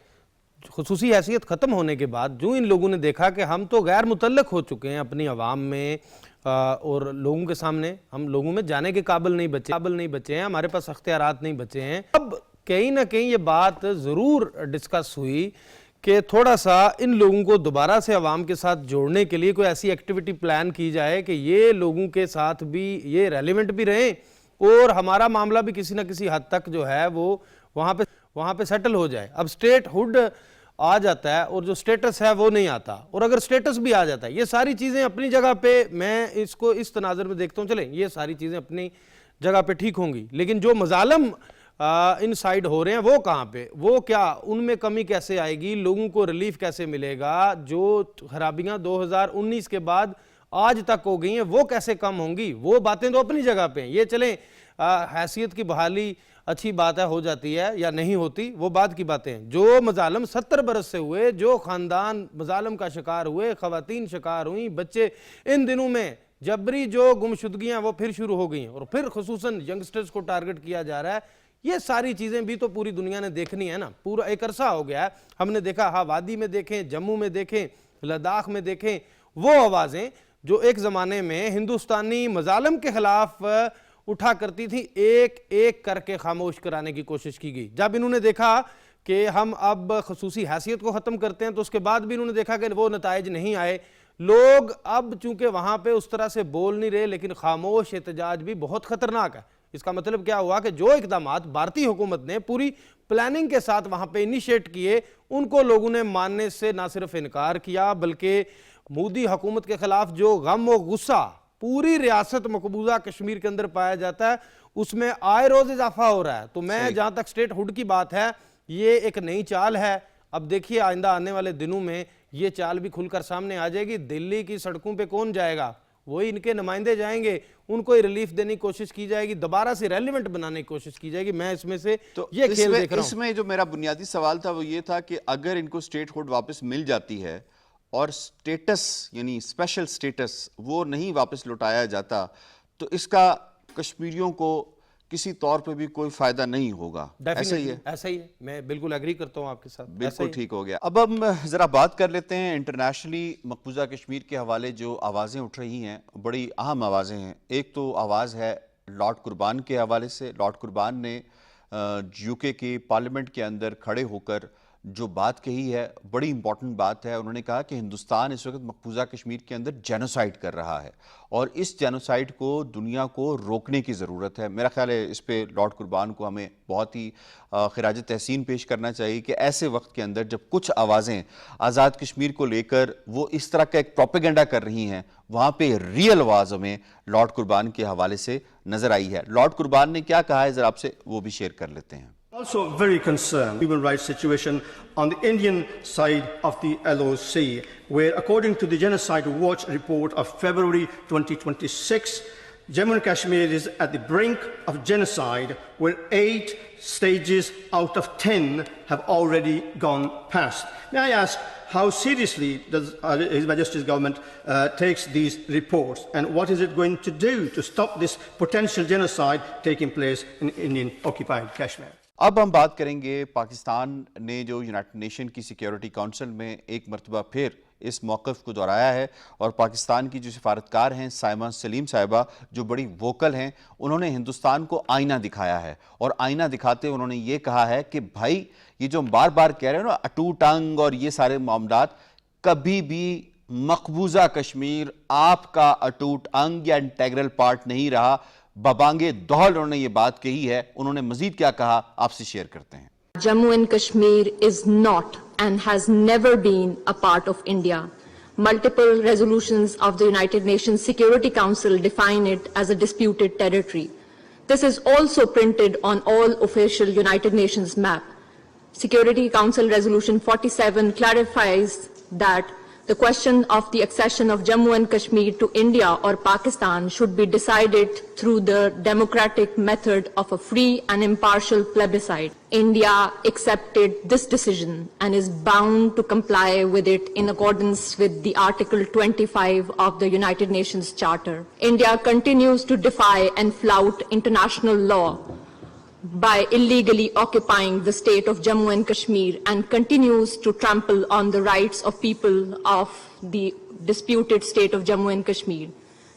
خصوصی حیثیت ختم ہونے کے بعد جو ان لوگوں نے دیکھا کہ ہم تو غیر متعلق ہو چکے ہیں اپنی عوام میں اور لوگوں کے سامنے، ہم لوگوں میں جانے کے قابل نہیں بچے ہیں، ہمارے پاس اختیارات نہیں بچے ہیں۔ اب کہیں نہ کہیں یہ بات ضرور ڈسکس ہوئی کہ تھوڑا سا ان لوگوں کو دوبارہ سے عوام کے ساتھ جوڑنے کے لیے کوئی ایسی ایکٹیویٹی پلان کی جائے کہ یہ لوگوں کے ساتھ بھی یہ ریلیونٹ بھی رہیں اور ہمارا معاملہ بھی کسی نہ کسی حد تک جو ہے وہ وہاں پہ سیٹل ہو جائے۔ اب اسٹیٹ ہوڈ آ جاتا ہے اور جو سٹیٹس ہے وہ نہیں آتا، اور اگر سٹیٹس بھی آ جاتا ہے، یہ ساری چیزیں اپنی جگہ پہ میں اس کو اس تناظر میں دیکھتا ہوں، چلیں یہ ساری چیزیں اپنی جگہ پہ ٹھیک ہوں گی، لیکن جو مظالم ان سائیڈ ہو رہے ہیں وہ کہاں پہ، وہ کیا ان میں کمی کیسے آئے گی، لوگوں کو ریلیف کیسے ملے گا، جو خرابیاں 2019 کے بعد آج تک ہو گئی ہیں وہ کیسے کم ہوں گی، وہ باتیں تو اپنی جگہ پہ ہیں۔ یہ چلیں حیثیت کی بحالی اچھی بات ہے، ہو جاتی ہے یا نہیں ہوتی، وہ بات کی باتیں ہیں۔ جو مظالم 70 برس سے ہوئے، جو خاندان مظالم کا شکار ہوئے، خواتین شکار ہوئیں، بچے ان دنوں میں جبری جو گمشدگیاں وہ پھر شروع ہو گئی ہیں، اور پھر خصوصاً ینگسٹرز کو ٹارگٹ کیا جا رہا ہے، یہ ساری چیزیں بھی تو پوری دنیا نے دیکھنی ہے نا۔ پورا ایک عرصہ ہو گیا ہے، ہم نے دیکھا، ہاں وادی میں دیکھیں، جموں میں دیکھیں، لداخ میں دیکھیں، وہ آوازیں جو ایک زمانے میں ہندوستانی مظالم کے خلاف اٹھا کرتی تھی، ایک ایک کر کے خاموش کرانے کی کوشش کی گئی۔ جب انہوں نے دیکھا کہ ہم اب خصوصی حیثیت کو ختم کرتے ہیں، تو اس کے بعد بھی انہوں نے دیکھا کہ وہ نتائج نہیں آئے. لوگ اب چونکہ وہاں پہ اس طرح سے بول نہیں رہے، لیکن خاموش احتجاج بھی بہت خطرناک ہے. اس کا مطلب کیا ہوا کہ جو اقدامات بھارتی حکومت نے پوری پلاننگ کے ساتھ وہاں پہ انیشیٹ کیے، ان کو لوگوں نے ماننے سے نہ صرف انکار کیا، بلکہ مودی حکومت کے خلاف جو غم و غصہ پوری ریاست مقبوضہ کشمیر کے اندر پایا جاتا ہے، اس میں آئے روز اضافہ ہو رہا ہے. تو میں جہاں تک اسٹیٹ ہوڈ کی بات ہے، یہ ایک نئی چال ہے. اب دیکھیے آئندہ آنے والے دنوں میں یہ چال بھی کھل کر سامنے آ جائے گی. دلی کی سڑکوں پہ کون جائے گا؟ وہی ان کے نمائندے جائیں گے. ان کو ریلیف دینے کی کوشش کی جائے گی، دوبارہ سے ریلیونٹ بنانے کی کوشش کی جائے گی. میں اس میں سے یہ کھیل دیکھ رہا ہوں. اس میں جو میرا بنیادی سوال تھا وہ یہ تھا کہ اگر ان کو اسٹیٹ ہوڈ واپس مل جاتی ہے اور سٹیٹس یعنی اسپیشل سٹیٹس وہ نہیں واپس لوٹایا جاتا، تو اس کا کشمیریوں کو کسی طور پہ بھی کوئی فائدہ نہیں ہوگا. ایسا ہی ہے؟ ایسا ہی ہے، میں بالکل ایگری کرتا ہوں آپ کے ساتھ. بالکل ٹھیک ہو گیا. اب ہم ذرا بات کر لیتے ہیں انٹرنیشنلی مقبوضہ کشمیر کے حوالے جو آوازیں اٹھ رہی ہیں، بڑی اہم آوازیں ہیں. ایک تو آواز ہے لارڈ قربان کے حوالے سے. لارڈ قربان نے یو کے کی پارلیمنٹ کے اندر کھڑے ہو کر جو بات کہی ہے، بڑی امپورٹنٹ بات ہے. انہوں نے کہا کہ ہندوستان اس وقت مقبوضہ کشمیر کے اندر جینوسائیڈ کر رہا ہے اور اس جینوسائیڈ کو دنیا کو روکنے کی ضرورت ہے. میرا خیال ہے اس پہ لارڈ قربان کو ہمیں بہت ہی خراج تحسین پیش کرنا چاہیے کہ ایسے وقت کے اندر جب کچھ آوازیں آزاد کشمیر کو لے کر وہ اس طرح کا ایک پروپیگنڈا کر رہی ہیں، وہاں پہ ریئل آواز ہمیں لارڈ قربان کے حوالے سے نظر آئی ہے. لارڈ قربان نے کیا کہا ہے ذرا آپ سے وہ بھی شیئر کر لیتے ہیں. Also very concerned human rights situation on the Indian side of the LOC, where according to the Genocide Watch report of February 2026, Jammu and Kashmir is at the brink of genocide, where 8 stages out of 10 have already gone past. May I ask, how seriously does His Majesty's government takes these reports, and what is it going to do to stop this potential genocide taking place in Indian occupied Kashmir? اب ہم بات کریں گے پاکستان نے جو United nation کی security council میں ایک مرتبہ پھر اس موقف کو دہرایا ہے، اور پاکستان کی جو سفارتکار ہیں سائمہ سلیم صاحبہ جو بڑی ووکل ہیں، انہوں نے ہندوستان کو آئینہ دکھایا ہے. اور آئینہ دکھاتے انہوں نے یہ کہا ہے کہ بھائی یہ جو بار بار کہہ رہے ہیں نا اٹوٹ انگ اور یہ سارے معاملات، کبھی بھی مقبوضہ کشمیر آپ کا اٹوٹ انگ یا انٹیگرل پارٹ نہیں رہا. بابانگے دوہل انہوں نے یہ بات کہی ہے. انہوں نے مزید کیا کہا آپ سے شیئر کرتے ہیں. Jammu and Kashmir is not and has never been a part of India. Multiple resolutions of the United Nations Security Council define it as a disputed territory. This is also printed on all official United Nations map. Security Council Resolution 47 clarifies that the question of the accession of Jammu and Kashmir to India or Pakistan should be decided through the democratic method of a free and impartial plebiscite. India accepted this decision and is bound to comply with it in accordance with the Article 25 of the United Nations Charter. India continues to defy and flout international law by illegally occupying the state of Jammu and Kashmir and continues to trample on the rights of people of the disputed state of Jammu and Kashmir.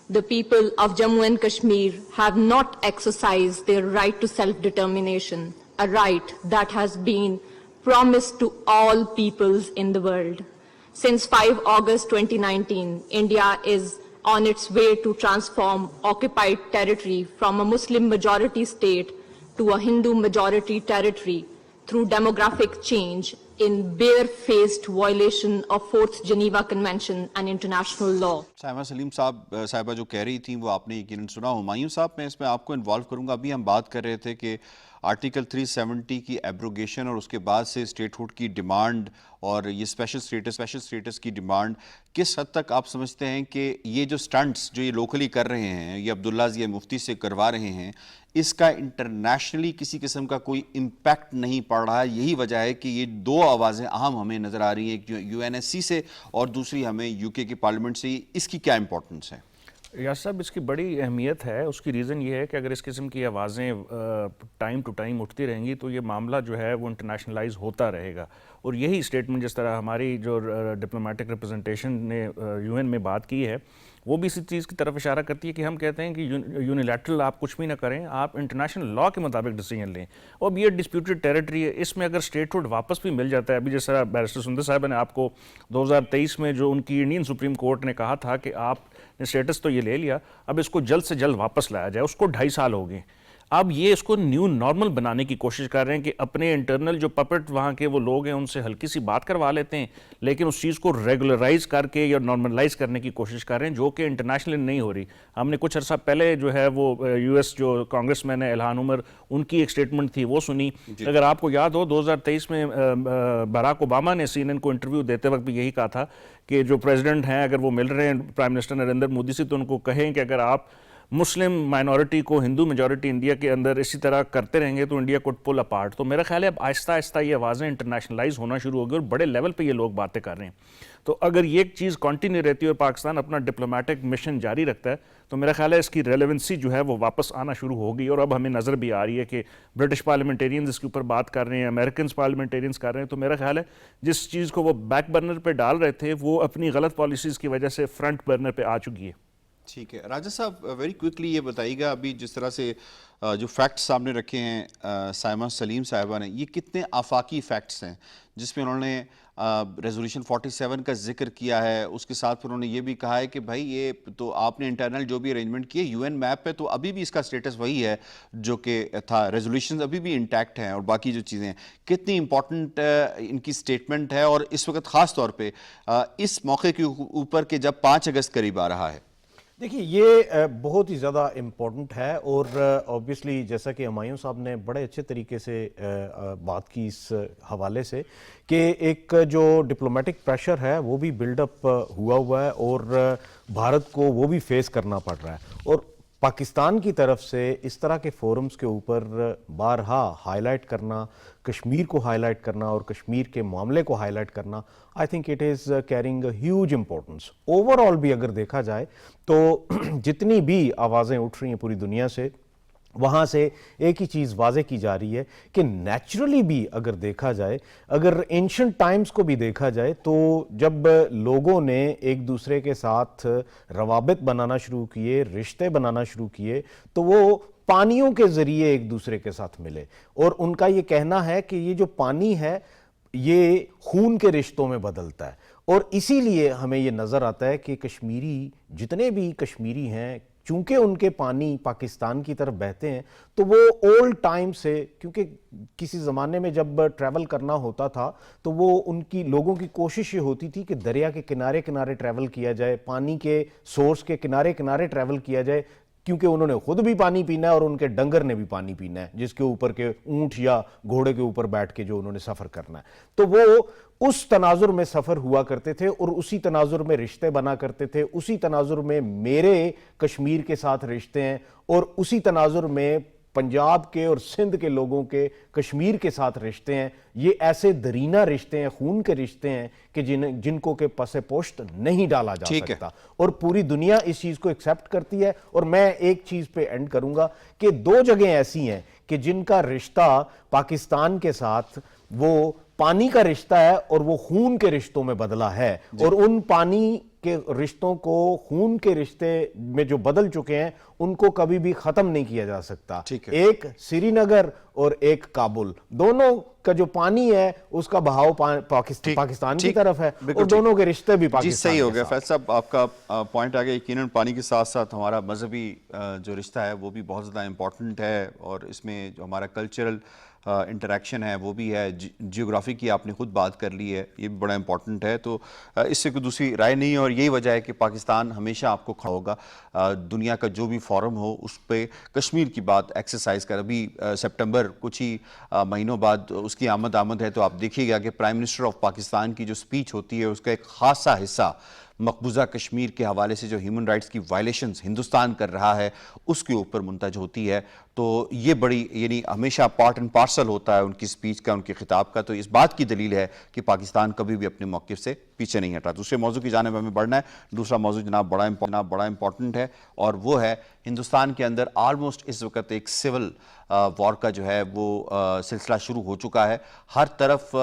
The people of Jammu and Kashmir have not exercised their right to self-determination, a right that has been promised to all peoples in the world. Since 5 August 2019, India is on its way to transform occupied territory from a Muslim majority state to a Hindu majority territory through demographic change in bare-faced violation of 4th Geneva Convention and international law. Saima سلیم صاحبہ جو کہہ رہی تھیں وہ آپ نے یقیناً سنا. ہمایوں صاحب میں اس میں آپ کو انوالو کروں گا. ابھی ہم بات کر رہے تھے کہ آرٹیکل 370 کی ایبروگیشن اور اس کے بعد سے اسٹیٹ ہوڈ کی ڈیمانڈ اور یہ اسپیشل سٹیٹس کی ڈیمانڈ کس حد تک آپ سمجھتے ہیں کہ یہ جو سٹنٹس جو یہ لوکلی کر رہے ہیں، یہ عبداللہ ضیاء مفتی سے کروا رہے ہیں، اس کا انٹرنیشنلی کسی قسم کا کوئی امپیکٹ نہیں پڑ رہا ہے؟ یہی وجہ ہے کہ یہ 2 آوازیں اہم ہمیں نظر آ رہی ہیں، ایک یو این ایس سی سے اور دوسری ہمیں یو کے پارلیمنٹ سے. اس کی کیا امپورٹنس ہے؟ یاسر صاحب اس کی بڑی اہمیت ہے. اس کی ریزن یہ ہے کہ اگر اس قسم کی آوازیں ٹائم ٹو ٹائم اٹھتی رہیں گی تو یہ معاملہ جو ہے وہ انٹرنیشنلائز ہوتا رہے گا. اور یہی اسٹیٹمنٹ جس طرح ہماری جو ڈپلومیٹک ریپرزنٹیشن نے یو این میں بات کی ہے، وہ بھی اسی چیز کی طرف اشارہ کرتی ہے کہ ہم کہتے ہیں کہ یونیلیٹرل آپ کچھ بھی نہ کریں, آپ انٹرنیشنل لاء کے مطابق ڈیسیجن لیں. اور یہ ڈسپیوٹڈ ٹیریٹری ہے, اس میں اگر اسٹیٹ ہوڈ واپس بھی مل جاتا ہے, ابھی جیسا بیرسٹر سندر صاحب نے آپ کو 2023 میں جو ان کی انڈین سپریم کورٹ نے کہا تھا کہ آپ نے اسٹیٹس تو یہ لے لیا, اب اس کو جلد سے جلد واپس لایا جائے, اس کو 2.5 سال ہو گئے. اب یہ اس کو نیو نارمل بنانے کی کوشش کر رہے ہیں کہ اپنے انٹرنل جو پپٹ وہاں کے وہ لوگ ہیں ان سے ہلکی سی بات کروا لیتے ہیں, لیکن اس چیز کو ریگولرائز کر کے یا نارملائز کرنے کی کوشش کر رہے ہیں, جو کہ انٹرنیشنلی نہیں ہو رہی. ہم نے کچھ عرصہ پہلے جو ہے وہ US جو کانگریس مین ہے الہان عمر, ان کی ایک سٹیٹمنٹ تھی وہ سنی. اگر آپ کو یاد ہو 2023 میں باراک اوباما نے CNN کو انٹرویو دیتے وقت بھی یہی کہا تھا کہ جو پریزیڈنٹ ہیں اگر وہ مل رہے ہیں پرائم منسٹر نریندر مودی سے تو ان کو کہیں کہ اگر آپ مسلم مائنورٹی کو ہندو میجورٹی انڈیا کے اندر اسی طرح کرتے رہیں گے تو انڈیا کوڈ پل اپارٹ. تو میرا خیال ہے اب آہستہ آہستہ یہ آوازیں انٹرنیشنلائز ہونا شروع ہو گئی اور بڑے لیول پہ یہ لوگ باتیں کر رہے ہیں. تو اگر یہ چیز کنٹینیو رہتی ہے اور پاکستان اپنا ڈپلومیٹک مشن جاری رکھتا ہے تو میرا خیال ہے اس کی ریلیونسی جو ہے وہ واپس آنا شروع ہوگی. اور اب ہمیں نظر بھی آ رہی ہے کہ برٹش پارلیمنٹیرینز اس کے اوپر بات کر رہے ہیں, امریکنز پارلیمنٹیرینز کر رہے ہیں. تو میرا خیال ہے جس چیز کو وہ بیک برنر پہ ڈال رہے تھے وہ اپنی غلط پالیسیز کی وجہ سے فرنٹ برنر پہ آ چکی ہے. ٹھیک ہے راجہ صاحب, ویری کوئکلی یہ بتائیے گا, ابھی جس طرح سے جو فیکٹس سامنے رکھے ہیں سائمہ سلیم صاحبہ نے, یہ کتنے آفاقی فیکٹس ہیں جس میں انہوں نے ریزولوشن 47 کا ذکر کیا ہے, اس کے ساتھ پھر انہوں نے یہ بھی کہا ہے کہ بھائی یہ تو آپ نے انٹرنل جو بھی ارینجمنٹ کیے UN میپ پہ تو ابھی بھی اس کا سٹیٹس وہی ہے جو کہ تھا, ریزولوشنز ابھی بھی انٹیکٹ ہیں اور باقی جو چیزیں ہیں. کتنی امپورٹنٹ ان کی سٹیٹمنٹ ہے اور اس وقت خاص طور پہ اس موقع کے اوپر کہ جب 5 اگست قریب آ رہا ہے. دیکھیے یہ بہت ہی زیادہ امپورٹنٹ ہے اور اوبیسلی جیسا کہ ہمایوں صاحب نے بڑے اچھے طریقے سے بات کی اس حوالے سے کہ ایک جو ڈپلومیٹک پریشر ہے وہ بھی بلڈ اپ ہوا ہے اور بھارت کو وہ بھی فیس کرنا پڑ رہا ہے. اور پاکستان کی طرف سے اس طرح کے فورمز کے اوپر بارہا ہائی لائٹ کرنا, کشمیر کو ہائی لائٹ کرنا اور کشمیر کے معاملے کو ہائی لائٹ کرنا, I think it is carrying a huge importance. Over all بھی اگر دیکھا جائے تو جتنی بھی آوازیں اٹھ رہی ہیں پوری دنیا سے, وہاں سے ایک ہی چیز واضح کی جا رہی ہے کہ نیچرلی بھی اگر دیکھا جائے, اگر اینشنٹ ٹائمز کو بھی دیکھا جائے تو جب لوگوں نے ایک دوسرے کے ساتھ روابط بنانا شروع کیے, رشتے بنانا شروع کیے, تو وہ پانیوں کے ذریعے ایک دوسرے کے ساتھ ملے. اور ان کا یہ کہنا ہے کہ یہ جو پانی ہے یہ خون کے رشتوں میں بدلتا ہے. اور اسی لیے ہمیں یہ نظر آتا ہے کہ کشمیری جتنے بھی کشمیری ہیں, چونکہ ان کے پانی پاکستان کی طرف بہتے ہیں تو وہ اولڈ ٹائم سے, کیونکہ کسی زمانے میں جب ٹریول کرنا ہوتا تھا تو وہ ان کی لوگوں کی کوشش یہ ہوتی تھی کہ دریا کے کنارے کنارے ٹریول کیا جائے, پانی کے سورس کے کنارے کنارے ٹریول کیا جائے, کیونکہ انہوں نے خود بھی پانی پینا ہے اور ان کے ڈنگر نے بھی پانی پینا ہے جس کے اوپر کے اونٹ یا گھوڑے کے اوپر بیٹھ کے جو انہوں نے سفر کرنا ہے. تو وہ اس تناظر میں سفر ہوا کرتے تھے اور اسی تناظر میں رشتے بنا کرتے تھے, اسی تناظر میں میرے کشمیر کے ساتھ رشتے ہیں اور اسی تناظر میں پنجاب کے اور سندھ کے لوگوں کے کشمیر کے ساتھ رشتے ہیں. یہ ایسے درینہ رشتے ہیں, خون کے رشتے ہیں کہ جن کو کہ پس پوشت نہیں ڈالا جا سکتا, اور پوری دنیا اس چیز کو ایکسیپٹ کرتی ہے. اور میں ایک چیز پہ اینڈ کروں گا کہ 2 جگہیں ایسی ہیں کہ جن کا رشتہ پاکستان کے ساتھ وہ پانی کا رشتہ ہے اور وہ خون کے رشتوں میں بدلا ہے, اور ان پانی کے رشتوں کو خون کے رشتے میں جو بدل چکے ہیں ان کو کبھی بھی ختم نہیں کیا جا سکتا. ایک سری نگر اور ایک کابل, دونوں کا جو پانی ہے اس کا بہاؤ پاکستان کی طرف ہے اور دونوں کے رشتے بھی پاکستان. جی صحیح ہو گیا فیض صاحب, آپ کا پوائنٹ آ گیا. یقیناً پانی کے ساتھ ساتھ ہمارا مذہبی جو رشتہ ہے وہ بھی بہت زیادہ امپورٹنٹ ہے, اور اس میں جو ہمارا کلچرل انٹریکشن ہے وہ بھی ہے. جیوگرافی کی آپ نے خود بات کر لی ہے, یہ بھی بڑا امپورٹنٹ ہے. تو اس سے کوئی دوسری رائے نہیں ہے, اور یہی وجہ ہے کہ پاکستان ہمیشہ آپ کو کھڑا ہوگا. دنیا کا جو بھی فورم ہو اس پہ کشمیر کی بات ایکسرسائز کر. ابھی سپٹمبر کچھ ہی مہینوں بعد اس کی آمد ہے, تو آپ دیکھیے گا کہ پرائم منسٹر آف پاکستان کی جو سپیچ ہوتی ہے اس کا ایک خاصا حصہ مقبوضہ کشمیر کے حوالے سے جو ہیومن رائٹس کی وائلیشنز ہندوستان کر رہا ہے اس کے اوپر منتج ہوتی ہے. تو یہ بڑی یعنی ہمیشہ پارٹ اینڈ پارسل ہوتا ہے ان کی سپیچ کا, ان کے خطاب کا. تو اس بات کی دلیل ہے کہ پاکستان کبھی بھی اپنے موقف سے پیچھے نہیں ہٹا. دوسرے موضوع کی جانب ہمیں بڑھنا ہے. دوسرا موضوع جناب بڑا امپورٹنٹ ہے اور وہ ہے ہندوستان کے اندر آلموسٹ اس وقت ایک سول وار کا جو ہے وہ سلسلہ شروع ہو چکا ہے. ہر طرف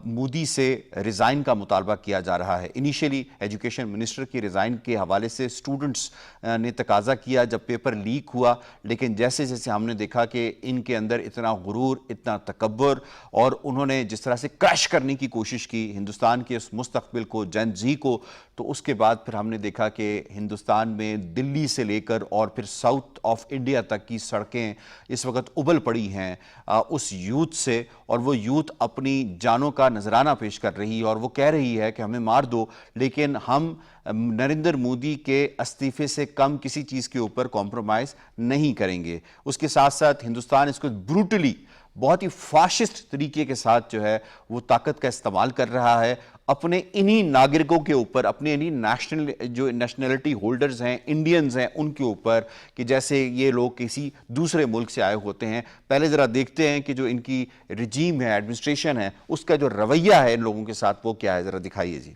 مودی سے ریزائن کا مطالبہ کیا جا رہا ہے. انیشیلی ایجوکیشن منسٹر کی ریزائن کے حوالے سے اسٹوڈنٹس نے تقاضا کیا جب پیپر لیک ہوا, لیکن جیسے جیسے ہم نے دیکھا کہ ان کے اندر اتنا غرور, اتنا تکبر, اور انہوں نے جس طرح سے کریش کرنے کی کوشش کی ہندوستان کے اس مستقبل کو, جین زی کو, تو اس کے بعد پھر ہم نے دیکھا کہ ہندوستان میں دلی سے لے کر اور پھر ساؤتھ آف انڈیا تک کی سڑکیں اس وقت ابل پڑی ہیں اس یوتھ سے, اور وہ یوتھ اپنی جانوں کا نذرانہ پیش کر رہی ہے اور وہ کہہ رہی ہے کہ ہمیں مار دو لیکن ہم نریندر مودی کے استعفے سے کم کسی چیز کے اوپر کمپرومائز نہیں کریں گے. اس کے ساتھ ساتھ ہندوستان اس کو بروٹلی بہت ہی فاشسٹ طریقے کے ساتھ جو ہے وہ طاقت کا استعمال کر رہا ہے اپنے انہی ناگرکوں کے اوپر, اپنے انہی نیشنلٹی ہولڈرز ہیں, انڈینز ہیں, ان کے اوپر, کہ جیسے یہ لوگ کسی دوسرے ملک سے آئے ہوتے ہیں. پہلے ذرا دیکھتے ہیں کہ جو ان کی رجیم ہے, ایڈمنسٹریشن ہے, اس کا جو رویہ ہے ان لوگوں کے ساتھ وہ کیا ہے, ذرا دکھائیے جی.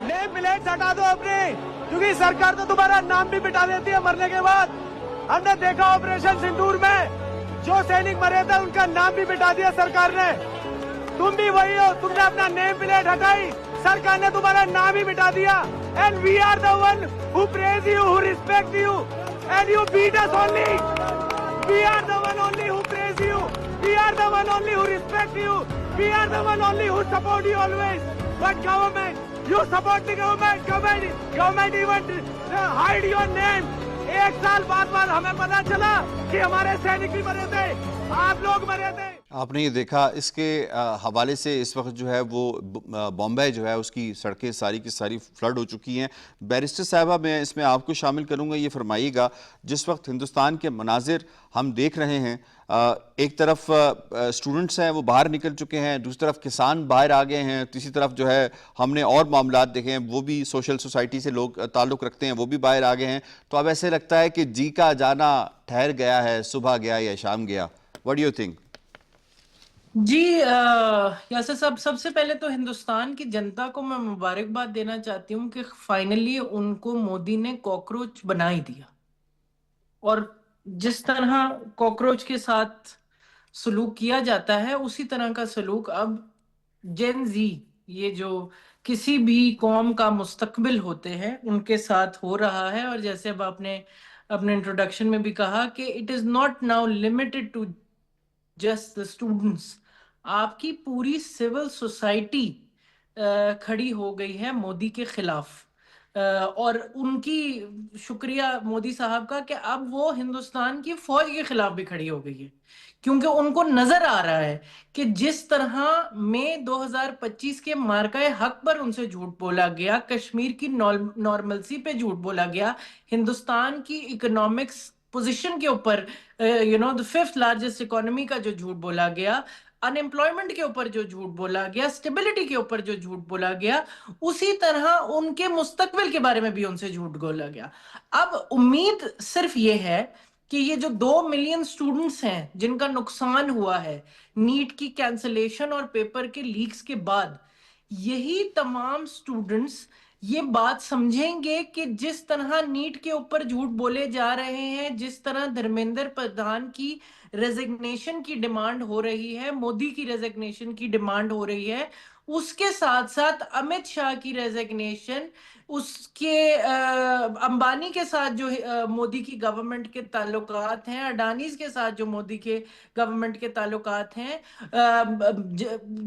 نیم پلیٹ ہٹا دو اپنے, کیونکہ سرکار تو تمہارا نام بھی مٹا دیتی ہے مرنے کے بعد. ہم نے دیکھا آپریشن سندور میں جو سینک مرے تھے ان کا نام بھی مٹا دیا سرکار نے. تم بھی وہی ہو, تم نے اپنا نیم پلیٹ ہٹائی, سرکار نے تمہارا نام ہی مٹا دیا. And we are the one who praise you, who respect you, and you beat us only. We are the one only who praise you, we are the one only who respect you, we are the one only who support you always. But government, you support the government even hide your name. 1 سال بعد ہمیں پتا چلا کہ ہمارے سینک بھی مرے تھے, آپ لوگ مرے تھے. آپ نے یہ دیکھا, اس کے حوالے سے اس وقت جو ہے وہ بامبے جو ہے اس کی سڑکیں ساری کی ساری فلڈ ہو چکی ہیں. بیرسٹر صاحبہ, میں اس میں آپ کو شامل کروں گا. یہ فرمائیے گا, جس وقت ہندوستان کے مناظر ہم دیکھ رہے ہیں, ایک طرف اسٹوڈنٹس ہیں وہ باہر نکل چکے ہیں, دوسری طرف کسان باہر آ گئے ہیں, تیسری طرف جو ہے ہم نے اور معاملات دیکھے ہیں, وہ بھی سوشل سوسائٹی سے لوگ تعلق رکھتے ہیں, وہ بھی باہر آ گئے ہیں. تو اب ایسے لگتا ہے کہ جی کا جانا ٹھہر گیا ہے, صبح گیا یا شام گیا. What do you think? جی یاسر صاحب, سب سے پہلے تو ہندوستان کی جنتا کو میں مبارکباد دینا چاہتی ہوں کہ فائنلی ان کو مودی نے کاکروچ بنا ہی دیا. اور جس طرح کاکروچ کے ساتھ سلوک کیا جاتا ہے اسی طرح کا سلوک اب جین زی, یہ جو کسی بھی قوم کا مستقبل ہوتے ہیں, ان کے ساتھ ہو رہا ہے. اور جیسے اب آپ نے اپنے انٹروڈکشن میں بھی کہا کہ it is not now limited to just the students, آپ کی پوری سول سوسائٹی کھڑی ہو گئی ہے مودی کے خلاف. اور ان کی شکریہ مودی صاحب کا کہ اب وہ ہندوستان کی فوج کے خلاف بھی کھڑی ہو گئی ہے, کیونکہ ان کو نظر آ رہا ہے کہ جس طرح مئی 2025 کے مارکہ حق پر ان سے جھوٹ بولا گیا, کشمیر کی نارملسی پہ جھوٹ بولا گیا, ہندوستان کی اکنامکس پوزیشن کے اوپر دا 5th لارجسٹ اکانومی کا جو جھوٹ بولا گیا, ان امپلائمنٹ کے اوپر جو جھوٹ بولا گیا, اسٹیبلٹی کے اوپر جو جھوٹ بولا گیا, اسی طرح ان کے مستقبل کے بارے میں بھی ان سے جھوٹ بولا گیا. اب امید صرف یہ ہے کہ یہ جو 2 ملین سٹوڈنٹس ہیں جن کا نقصان ہوا ہے نیٹ کی کینسلیشن اور پیپر کے لیکس کے بعد, یہی تمام سٹوڈنٹس یہ بات سمجھیں گے کہ جس طرح نیٹ کے اوپر جھوٹ بولے جا رہے ہیں, جس طرح دھرمیندر پردھان کی ریزگنیشن کی ڈیمانڈ ہو رہی ہے, مودی کی ریزگنیشن کی ڈیمانڈ ہو رہی ہے, اس کے ساتھ ساتھ امت شاہ کی ریزگنیشن, اس کے امبانی کے ساتھ جو مودی کی گورنمنٹ کے تعلقات ہیں, اڈانیز کے ساتھ جو مودی کے گورنمنٹ کے تعلقات ہیں,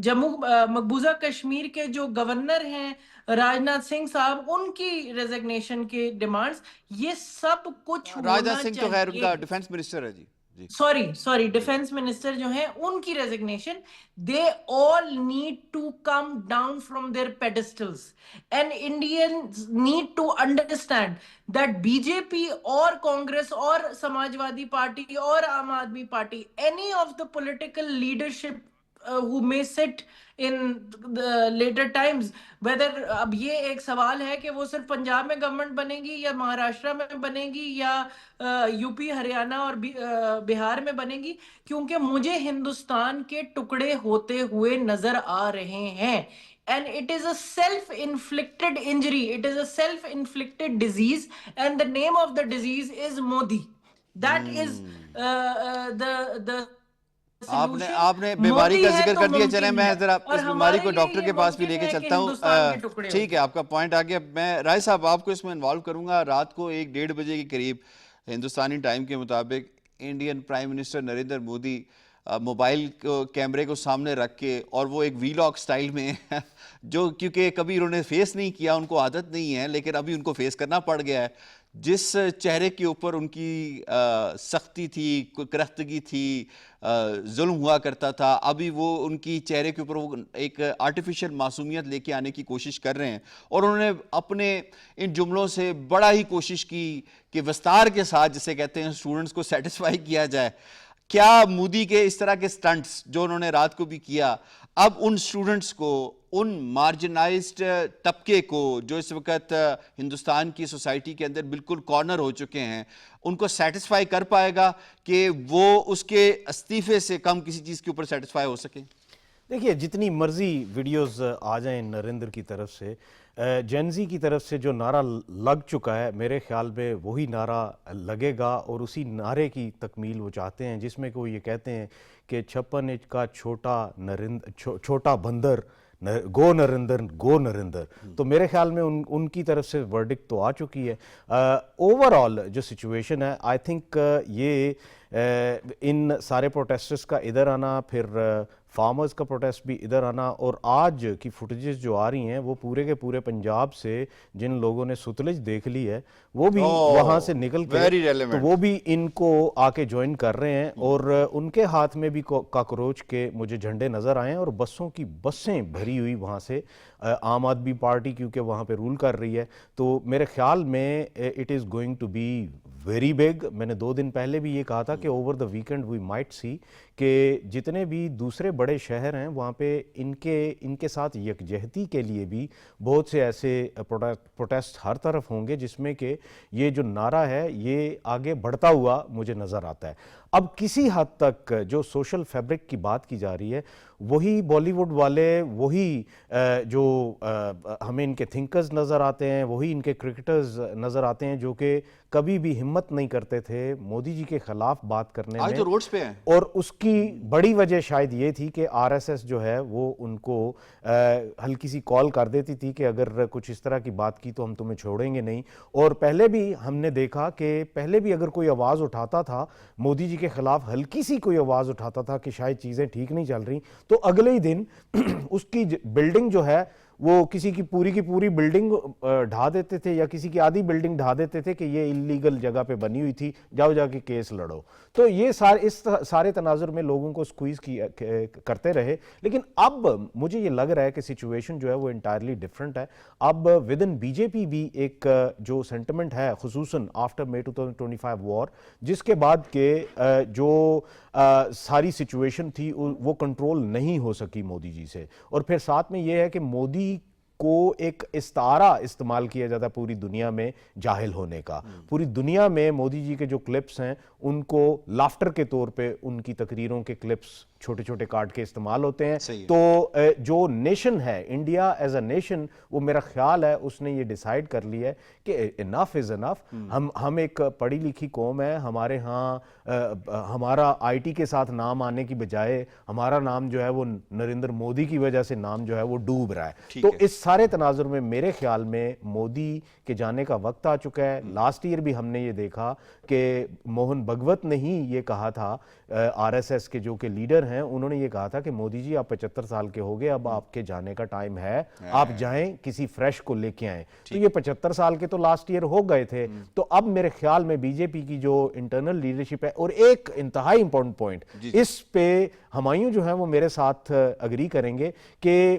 جموں مقبوضہ کشمیر کے جو گورنر ہیں راجناتھ سنگھ صاحب, ان کی ریزگنیشن کے ڈیمانڈز, یہ سب کچھ راجناتھ سنگھ تو خیر ان کا ڈیفنس منسٹر ہے جی. سوری ڈیفنس منسٹر جو ہیں ان کی resignation, they all need to come down from their pedestals, and Indians need to understand that BJP اور کانگریس اور سماجوادی پارٹی اور عام آدمی party, any of the political leadership who may sit in the later times, whether اب یہ ایک سوال ہے کہ وہ صرف پنجاب میں گورنمنٹ بنے گی یا مہاراشٹر میں بنے گی یا یو پی ہریانہ اور بہار میں بنے گی, کیونکہ مجھے ہندوستان کے ٹکڑے ہوتے ہوئے نظر آ رہے ہیں. And it is a self-inflicted injury. It is a self-inflicted disease, and the name of the disease is Modi. That is the آپ نے بیماری کا ذکر کر دیا. چلیں میں ذرا اس بیماری کو ڈاکٹر کے پاس بھی لے کے چلتا ہوں. ٹھیک ہے, آپ کا پوائنٹ آ گیا. میں رائے صاحب آپ کو اس میں انوالو کروں گا. رات کو 1-1:30 بجے کے قریب ہندوستانی ٹائم کے مطابق Indian prime minister Narendra Modi mobile کیمرے کو سامنے رکھ کے, اور وہ ایک ویلاگ سٹائل میں جو کیونکہ کبھی انہوں نے فیس نہیں کیا, ان کو عادت نہیں ہے, لیکن ابھی ان کو فیس کرنا پڑ گیا ہے. جس چہرے کے اوپر ان کی سختی تھی, کرختگی تھی, ظلم ہوا کرتا تھا, ابھی وہ ان کی چہرے کے اوپر وہ ایک آرٹیفیشل معصومیت لے کے آنے کی کوشش کر رہے ہیں. اور انہوں نے اپنے ان جملوں سے بڑا ہی کوشش کی کہ وستار کے ساتھ, جسے کہتے ہیں, اسٹوڈنٹس کو سیٹسفائی کیا جائے. کیا مودی کے اس طرح کے سٹنٹس جو انہوں نے رات کو بھی کیا, اب ان سٹوڈنٹس کو, ان مارجنائزڈ طبقے کو جو اس وقت ہندوستان کی سوسائٹی کے اندر بالکل کارنر ہو چکے ہیں, ان کو سیٹسفائی کر پائے گا کہ وہ اس کے استعفے سے کم کسی چیز کے اوپر سیٹسفائی ہو سکیں؟ دیکھیے, جتنی مرضی ویڈیوز آ جائیں نریندر کی طرف سے, جینزی کی طرف سے جو نعرہ لگ چکا ہے, میرے خیال میں وہی نعرہ لگے گا, اور اسی نعرے کی تکمیل وہ چاہتے ہیں, جس میں کہ وہ یہ کہتے ہیں کہ 56 انچ کا چھوٹا بندر, گو نریندر. تو میرے خیال میں ان کی طرف سے ورڈکٹ تو آ چکی ہے. اوورآل جو سچویشن ہے, آئی تھنک یہ ان سارے پروٹیسٹرز کا ادھر آنا, پھر فارمرز کا پروٹیسٹ بھی ادھر آنا, اور آج کی فوٹیجز جو آ رہی ہیں وہ پورے کے پورے پنجاب سے جن لوگوں نے ستلج دیکھ لی ہے وہ بھی وہاں سے نکل کے تو وہ بھی ان کو آ کے جوائن کر رہے ہیں, اور ان کے ہاتھ میں بھی کاکروچ کے مجھے جھنڈے نظر آئے ہیں, اور بسوں کی بسیں بھری ہوئی وہاں سے. عام آدمی پارٹی کیونکہ وہاں پہ رول کر رہی ہے, تو میرے خیال میں it is going to be very big. میں نے 2 دن پہلے بھی یہ کہا تھا کہ over the weekend we might see کہ جتنے بھی دوسرے بڑے شہر ہیں وہاں پہ ان کے ساتھ یکجہتی کے لیے بھی بہت سے ایسے پروٹیسٹ ہر طرف ہوں گے, جس میں کہ یہ جو نعرہ ہے یہ آگے بڑھتا ہوا مجھے نظر آتا ہے. اب کسی حد تک جو سوشل فیبرک کی بات کی جا رہی ہے, وہی بالی ووڈ والے, وہی جو ہمیں ان کے تھنکرز نظر آتے ہیں, وہی ان کے کرکٹرز نظر آتے ہیں جو کہ کبھی بھی ہمت نہیں کرتے تھے مودی جی کے خلاف بات کرنے میں. آج تو روڈز پہ ہیں, اور اس کی بڑی وجہ شاید یہ تھی کہ آر ایس ایس جو ہے وہ ان کو ہلکی سی کال کر دیتی تھی کہ اگر کچھ اس طرح کی بات کی تو ہم تمہیں چھوڑیں گے نہیں. اور پہلے بھی ہم نے دیکھا کہ پہلے بھی اگر کوئی آواز اٹھاتا تھا مودی جی کے خلاف, ہلکی سی کوئی آواز اٹھاتا تھا کہ شاید چیزیں ٹھیک نہیں چل رہی, تو اگلے ہی دن اس کی بلڈنگ جو ہے وہ کسی کی پوری بلڈنگ ڈھا دیتے تھے, یا کسی کی آدھی بلڈنگ ڈھا دیتے تھے کہ یہ انلیگل جگہ پہ بنی ہوئی تھی, جاؤ جا کے کیس لڑو. تو یہ اس سارے تناظر میں لوگوں کو سکویز کرتے رہے. لیکن اب مجھے یہ لگ رہا ہے کہ سچویشن جو ہے وہ انٹائرلی ڈفرنٹ ہے. اب ود ان بی جے پی بھی ایک جو سینٹیمنٹ ہے, خصوصاً آفٹر مئی 2025 وار, جس کے بعد کہ جو ساری سچویشن تھی وہ کنٹرول نہیں ہو سکی مودی جی سے. اور پھر ساتھ میں یہ ہے کہ مودی کو ایک استعارہ استعمال کیا جاتا ہے پوری دنیا میں جاہل ہونے کا. پوری دنیا میں مودی جی کے جو کلپس ہیں ان کو لافٹر کے طور پہ ان کی تقریروں کے کلپس چھوٹے چھوٹے کاٹ کے استعمال ہوتے ہیں. تو جو نیشن ہے, انڈیا ایز اے نیشن, وہ میرا خیال ہے اس نے یہ ڈیسائیڈ کر لیا ہے کہ انف از انف. ہم ایک پڑھی لکھی قوم ہے, ہمارے ہاں ہمارا آئی ٹی کے ساتھ نام آنے کی بجائے ہمارا نام جو ہے وہ نریندر مودی کی وجہ سے نام جو ہے وہ ڈوب رہا ہے. تو اس سارے تناظر میں میرے خیال میں مودی کے جانے کا وقت آ چکا ہے. لاسٹ ایئر بھی ہم نے یہ دیکھا کہ موہن بھگوت نے ہی یہ کہا تھا, آر ایس ایس کے جو کہ لیڈر ہیں, انہوں نے یہ کہا تھا کہ مودی جی آپ 75 سال کے ہو گئے, اب آپ کے جانے کا ٹائم ہے, آپ جائیں کسی فریش کو لے کے آئیں. تو یہ 75 سال کے تو لاسٹ ایئر ہو گئے تھے. تو اب میرے خیال میں بی جے پی کی جو انٹرنل لیڈرشپ ہے, اور ایک انتہائی امپورٹنٹ پوائنٹ اس پہ ہمایوں جو ہیں وہ میرے ساتھ اگری کریں گے کہ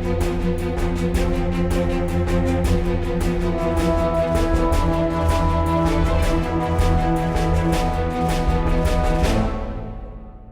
Thank you.